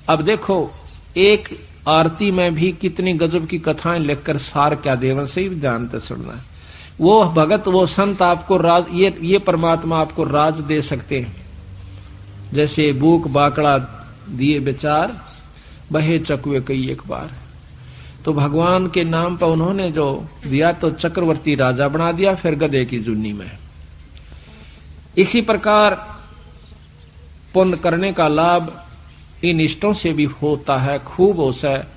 अब देखो एक आरती में भी कितनी गजब की कथाएं लिखकर सार क्या देवन से ही जानते सुनना है। वो भगत वो संत आपको राज, ये परमात्मा आपको राज दे सकते हैं। जैसे बूक बाकड़ा दिए विचार, बहे चकुए कई एक बार। तो भगवान के नाम पर उन्होंने जो दिया तो चक्रवर्ती राजा बना दिया, फिर गधे की जुन्नी में। इसी प्रकार पुण्य करने का लाभ इन इष्टों से भी होता है, खूब होता है।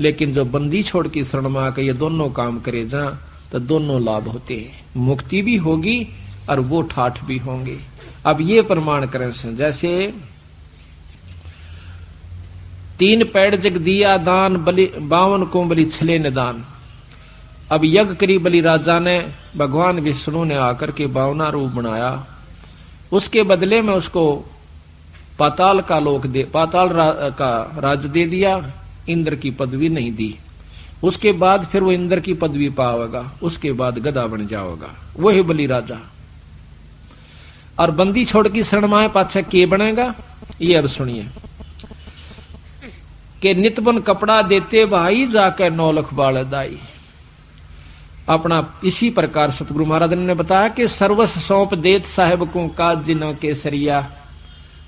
लेकिन जो बंदी छोड़ की शरण में आकर ये दोनों काम करे जा तो दोनों लाभ होते हैं, मुक्ति भी होगी और वो ठाठ भी होंगे। अब ये प्रमाण करें से जैसे 3 पेड़ जग दिया दान, बलि 52 को बलि छले निदान। अब यज्ञ करी बलि राजा ने, भगवान विष्णु ने आकर के 52 रूप बनाया। उसके बदले में उसको पाताल का लोक दे, पाताल का राज दे दिया, इंद्र की पदवी नहीं दी। उसके बाद फिर वो इंद्र की पदवी पावेगा, उसके बाद गधा बन जाओगा, वही बलि राजा। और बंदी छोड़ की शरण में पाछा के बनेगा, ये अब सुनिए। के नितबन कपड़ा देते भाई, जाकर 9 लाख बाल दाई। अपना इसी प्रकार सतगुरु महाराज ने बताया कि सर्वस सौंप देत साहेब को काज जिनो केसरिया।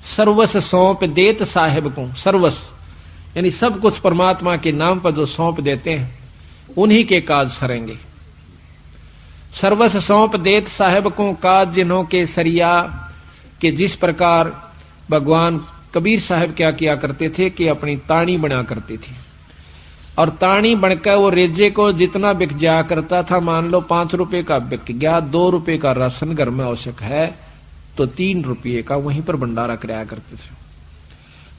सर्वस सौंप देत साहेब को, सर्वस यानी सब कुछ परमात्मा के नाम पर जो सौंप देते हैं उन्हीं के काज सरेंगे। सर्वस सौंप देत साहेब को काज जिन्हों के सरिया। के जिस प्रकार भगवान कबीर साहब क्या किया करते थे कि अपनी ताणी बना करते थे, और ताणी बनकर वो रेजे को जितना बिक जाया करता था, मान लो 5 रुपए का बिक गया, 2 रुपए का राशन घर में आवश्यक है तो 3 रुपये का वहीं पर भंडारा कराया करते थे।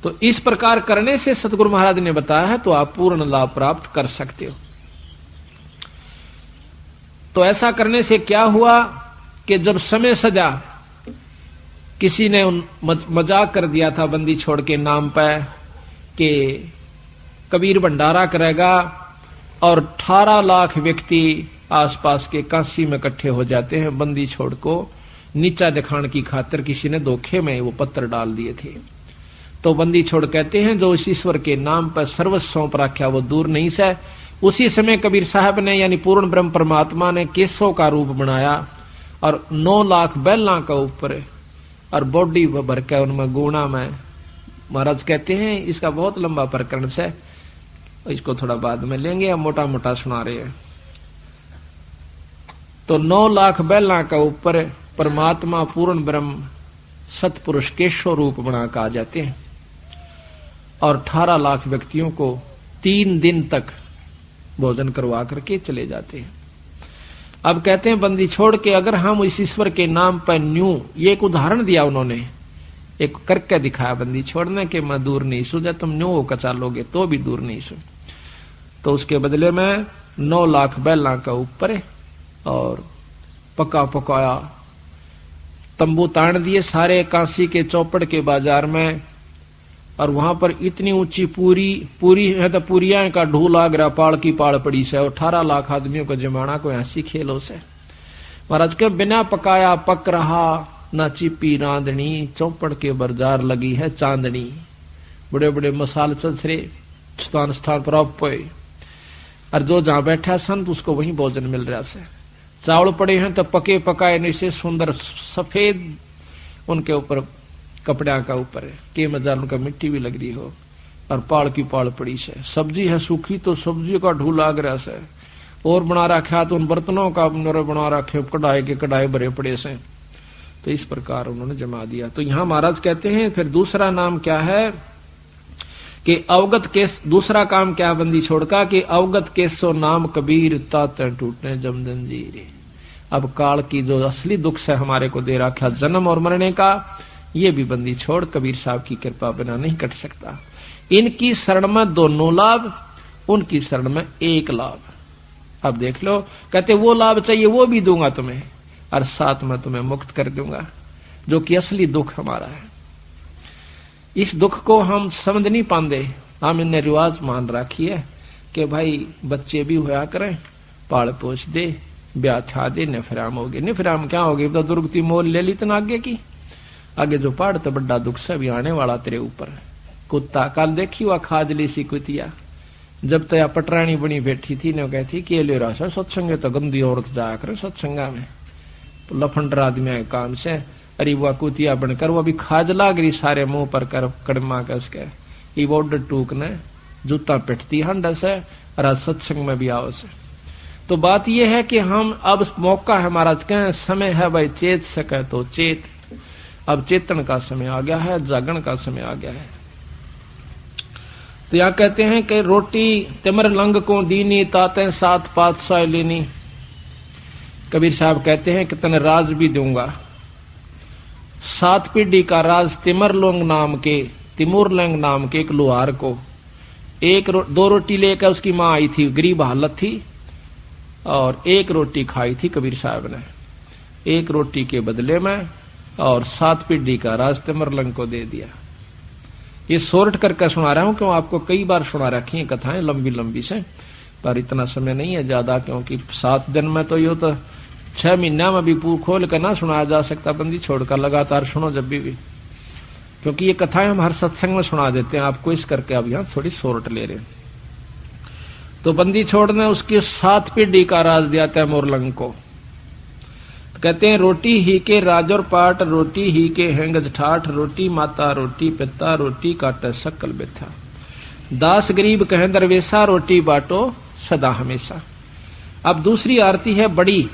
तो इस प्रकार करने से सतगुरु महाराज ने बताया है तो आप पूर्ण लाभ प्राप्त कर सकते हो। तो ऐसा करने से क्या हुआ कि जब समय सजा, किसी ने मजाक कर दिया था बंदी छोड़ के नाम पर कि कबीर भंडारा करेगा, और 18 लाख व्यक्ति आसपास के काशी में इकट्ठे हो जाते हैं। बंदी छोड़ को नीचा दिखाने की खातिर किसी ने धोखे में वो पत्र डाल दिए थे। तो बंदी छोड़ कहते हैं जो इस ईश्वर के नाम पर सर्वस्व सौंप रखा वो दूर नहीं से। उसी समय कबीर साहब ने यानी पूर्ण ब्रह्म परमात्मा ने केसों का रूप बनाया और 9 लाख बैलों का ऊपर और बॉडी भर के उनमें गुणा में। महाराज कहते हैं इसका बहुत लंबा प्रकरण से, इसको थोड़ा बाद में लेंगे, हम मोटा मोटा सुना रहे हैं। तो 9 लाख बैलों का ऊपर परमात्मा पूर्ण ब्रह्म सतपुरुष केशव रूप बना कर आ जाते हैं और 18 लाख व्यक्तियों को 3 दिन तक भोजन करवा करके चले जाते हैं। अब कहते हैं बंदी छोड़ के अगर हम इस ईश्वर के नाम पर न्यू, ये एक उदाहरण दिया उन्होंने एक करके दिखाया बंदी छोड़ने के मैं दूर नहीं सू, जब तुम न्यू कचा लोगे तो भी दूर नहीं सू। तो उसके बदले में 9 लाख बैला का ऊपर और पका पकाया तंबू तान दिए सारे काशी के चौपड़ के बाजार में। और वहां पर इतनी ऊंची पूरी है तो पूरिया का ढूल आग रहा, पाड़ की पाड़ पड़ी से, और 18 लाख आदमियों को जमाना को हंसी खेलो से। महाराज के बिना पकाया पक रहा, ना चिपी रांधनी, चौपड़ के बाजार लगी है चांदनी। बड़े बड़े मसाल चलसरे स्थान स्थान पर पे, और जो जहां बैठा संत उसको वहीं भोजन मिल रहा से। चावल पड़े हैं तो पके पकाए नहीं से सुंदर सफेद उनके ऊपर कपड़ा का ऊपर है के मजार उनका मिट्टी भी लग रही हो, और पाड़ की पाड़ पड़ी से। सब्जी है सूखी तो सब्जी का ढूल आग रहा से, और बना रखा तो उन बर्तनों का बना रखे कढ़ाई के कढ़ाई भरे पड़े से। तो इस प्रकार उन्होंने जमा दिया। तो यहां महाराज कहते हैं फिर दूसरा नाम क्या है कि अवगत केस, दूसरा काम क्या बंदी छोड़का कि अवगत केसो नाम कबीर ताते टूटने जम जंजीर। अब काल की जो असली दुख से हमारे को दे रखा जन्म और मरने का, ये भी बंदी छोड़ कबीर साहब की कृपा बिना नहीं कट सकता। इनकी शरण में 2 लाभ, उनकी शरण में 1 लाभ। अब देख लो, कहते वो लाभ चाहिए वो भी दूंगा तुम्हें, और साथ में तुम्हें मुक्त कर दूंगा, जो कि असली दुख हमारा है। इस दुख को हम समझ नहीं पाते, हम इन्हें रिवाज मान रखी है कि भाई बच्चे भी होया करें, पाल पोछ दे, ब्याह था दे, निफराम होगी। निफराम क्या होगी तो दुर्गति मोल ले ली तना आगे की, आगे जो पहाड़ तो बड़ा दुख से भी आने वाला तेरे ऊपर। कुत्ता कल देखी हुआ खाजली सी कुतिया, जब तया पटरानी बनी बैठी थी ने कहती कि ले रहा सत्संगे तो गंदी औरत जाया करे सत्संगा में, लफंडर आदमी काम से। अरे वह कुतिया बनकर वो भी खाजला गिरी सारे मुंह पर कर कड़मा के उसके ये बॉर्डर टूक ने जूता पिटती हंड से, और सत्संग में भी आओ से। तो बात यह है कि हम अब मौका है महाराज के समय है भाई, चेत सके तो चेत। अब चेतन का समय आ गया है, जागरण का समय आ गया है। तो यहां कहते हैं कि रोटी तिमर लंग को दीनी ताते 7 पातशाह लेनी। कबीर साहब कहते हैं कि तने राज भी दूंगा। 7 पीढ़ी का राज तिमरलोंग नाम के, तिमुरलंग नाम के एक लोहार को 2 रोटी लेकर उसकी मां आई थी, गरीब हालत थी, और 1 रोटी खाई थी कबीर साहब ने। 1 रोटी के बदले में और 7 पीढ़ी का राज तिमरलंग को दे दिया। ये शॉर्ट करके सुना रहा हूं, क्यों आपको कई बार सुना रखी है कथाएं लंबी लंबी से, पर इतना समय नहीं है ज्यादा, क्योंकि 7 दिन में तो ये तो 6 महीना में भी खोल कर ना सुनाया जा सकता। बंदी छोड़कर लगातार सुनो जब भी, क्योंकि ये कथाएं हम हर सत्संग में सुना देते हैं आपको, इस करके अब यहाँ थोड़ी शॉर्ट ले रहे हैं। तो बंदी छोड़ने उसकी 7 पीढ़ी का राज दिया तैमूरलंग को। कहते हैं रोटी ही के राजौर पाट, रोटी ही के हैंगज ठाठ, रोटी माता रोटी पिता, रोटी काटे सकल बेथा, दास गरीब कहें दरवेशा, रोटी बाटो सदा हमेशा। अब दूसरी आरती है बड़ी,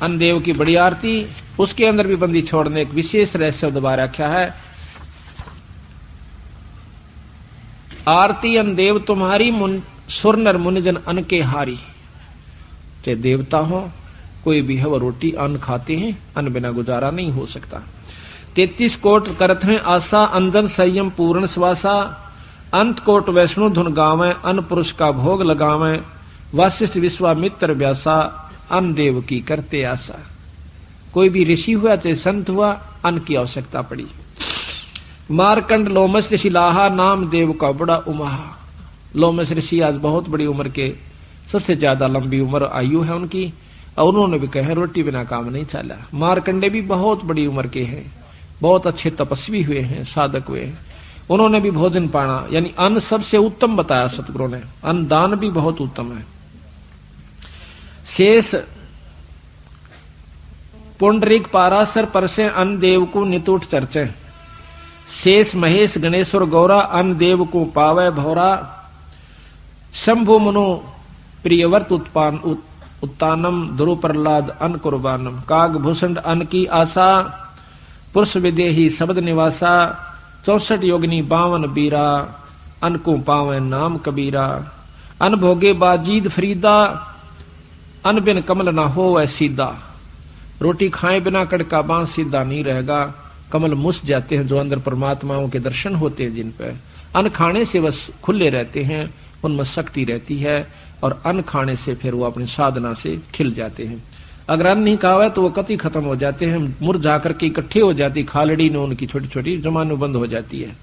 अन्नदेव की बड़ी आरती, उसके अंदर भी बंदी छोड़ने एक विशेष रहस्य दबा रखा है। आरती अन्नदेव तुम्हारी सुर नर मुनिजन अन्न के हारी। चाहे देवता हो कोई भी है, वो रोटी अन्न खाते हैं, अन्न बिना गुजारा नहीं हो सकता। 33 कोट करत हैं आशा, अंजन संयम पूर्ण श्वासा, अंत कोट वैष्णु धुन गावें, अन्न पुरुष का भोग लगावें, वशिष्ठ विश्वामित्र व्यासा, अन्न देव की करते आशा। कोई भी ऋषि हुआ चाहे संत हुआ, अन्न की आवश्यकता पड़ी। मारकंड लोमस ऋषि लाहा, नाम देव का बड़ा उमाहा। लोमस ऋषि आज बहुत बड़ी उम्र के, सबसे ज्यादा लंबी उम्र आयु है उनकी, और उन्होंने भी कहा रोटी बिना काम नहीं चला। मारकंडे भी बहुत बड़ी उम्र के हैं, बहुत अच्छे तपस्वी हुए हैं, साधक हुए हैं, उन्होंने भी भोजन पाना यानी अन्न सबसे उत्तम बताया सतगुरु ने। अन्न दान भी बहुत उत्तम है। शेष पुंडरीक पारासर परसे, अन्न देव को नितुट चर्चे, शेष महेश गणेश्वर गौरा, अन्न देव को पावे भौरा, शंभु मनु प्रियवर्त उत्तानम, ध्रुव प्रहलाद अन्न कुर्बानम, काग भूषण अन्न की आशा, पुरुष विदेही शब्द निवासा, 64 योगिनी 52 बीरा, अन्न को पावे नाम कबीरा, अन्न भोगे बाजीद फरीदा, अन्न बिन कमल ना हो वह सीधा। रोटी खाए बिना कड़का बांस सीधा नहीं रहेगा, कमल मुस जाते हैं, जो अंदर परमात्माओं के दर्शन होते हैं जिन पे। अन्न खाने से बस खुले रहते हैं, उनमें शक्ति रहती है, और अन्न खाने से फिर वो अपनी साधना से खिल जाते हैं। अगर अन्न नहीं खावा है तो वो कति खत्म हो जाते हैं, मुरझा करके इकट्ठे हो जाती, खालड़ी में उनकी छोटी छोटी जमानु बंद हो जाती है।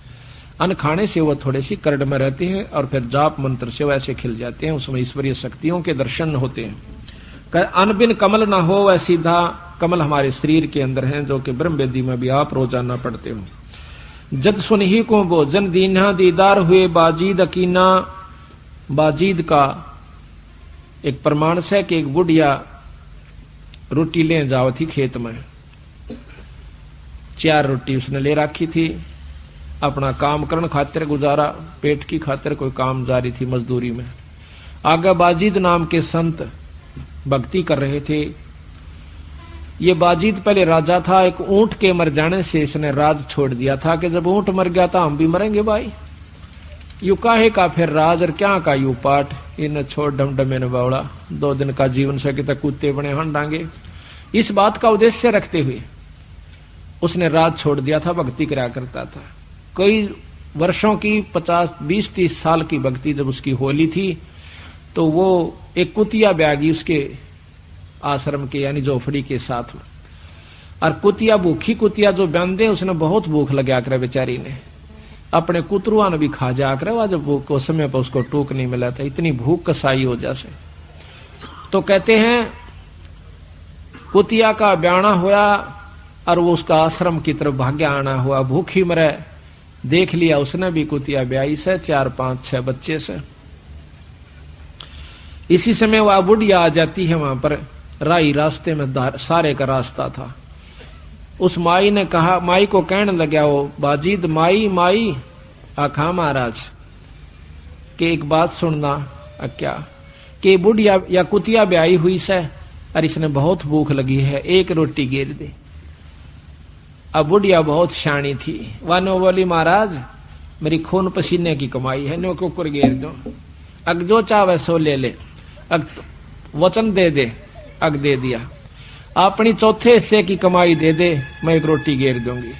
अन्न खाने से वो थोड़े सी करड़ में रहते हैं, और फिर जाप मंत्र से वैसे खिल जाते हैं, उसमें ईश्वरीय शक्तियों के दर्शन होते हैं। अन्न बिन कमल ना हो वह सीधा, कमल हमारे शरीर के अंदर हैं, जो कि ब्रह्म वेदी में भी आप रोजाना पढ़ते हो। जद सुनही को भोजन दीना, दीदार हुए बाजीद अकीना। बाजीद का एक प्रमाण से कि एक बुढ़िया रोटी ले जाओ थी खेत में, 4 रोटी उसने ले रखी थी, अपना काम करने खातिर, गुजारा पेट की खातिर कोई काम जारी थी मजदूरी में। आगे बाजीद नाम के संत भक्ति कर रहे थे। ये बाजीद पहले राजा था, एक ऊंट के मर जाने से इसने राज छोड़ दिया था कि जब ऊंट मर गया था हम भी मरेंगे भाई, यू काहे का फिर राज और क्या का यू पाठ, इन छोड़ डमडमे ने बावड़ा, 2 दिन का जीवन से कितने कुत्ते बने हंडांगे। इस बात का उद्देश्य रखते हुए उसने राज छोड़ दिया था, भक्ति करा करता था। कई वर्षों की 50, 20, 30 साल की भक्ति जब उसकी होली थी, तो वो एक कुतिया ब्यागी उसके आश्रम के यानी झोपड़ी के साथ में, और कुतिया भूखी कुतिया जो बंदे, उसने बहुत भूख लगा कर बेचारी ने अपने कुतरुआ ने भी खा जा कर, वह जब भूख को समय पर उसको टूक नहीं मिला था, इतनी भूख कसाई हो जैसे। तो कहते हैं कुतिया का ब्याना हुआ और वो उसका आश्रम की तरफ भाग्य आना हुआ, भूखी मरे, देख लिया उसने भी कुतिया ब्याई से 4, 5, 6 बच्चे से। इसी समय वह बुढ़िया आ जाती है वहां पर, राई रास्ते में सारे का रास्ता था। उस माई ने कहा, माई को कहने लगा वो बाजीद, माई माई आखा महाराज कि एक बात सुनना। क्या कि बुढ़िया या कुतिया ब्याई हुई से और इसने बहुत भूख लगी है, 1 रोटी गिर दे। अब बुढ़िया बहुत शानी थी, वानो बोली महाराज मेरी खून पसीने की कमाई है, नो कुकर गिर दो, अग जो चाहे सो ले ले, अग वचन दे दे, अग दे दिया, अपनी चौथे हिस्से की कमाई दे दे, मैं 1 रोटी गिर दूंगी।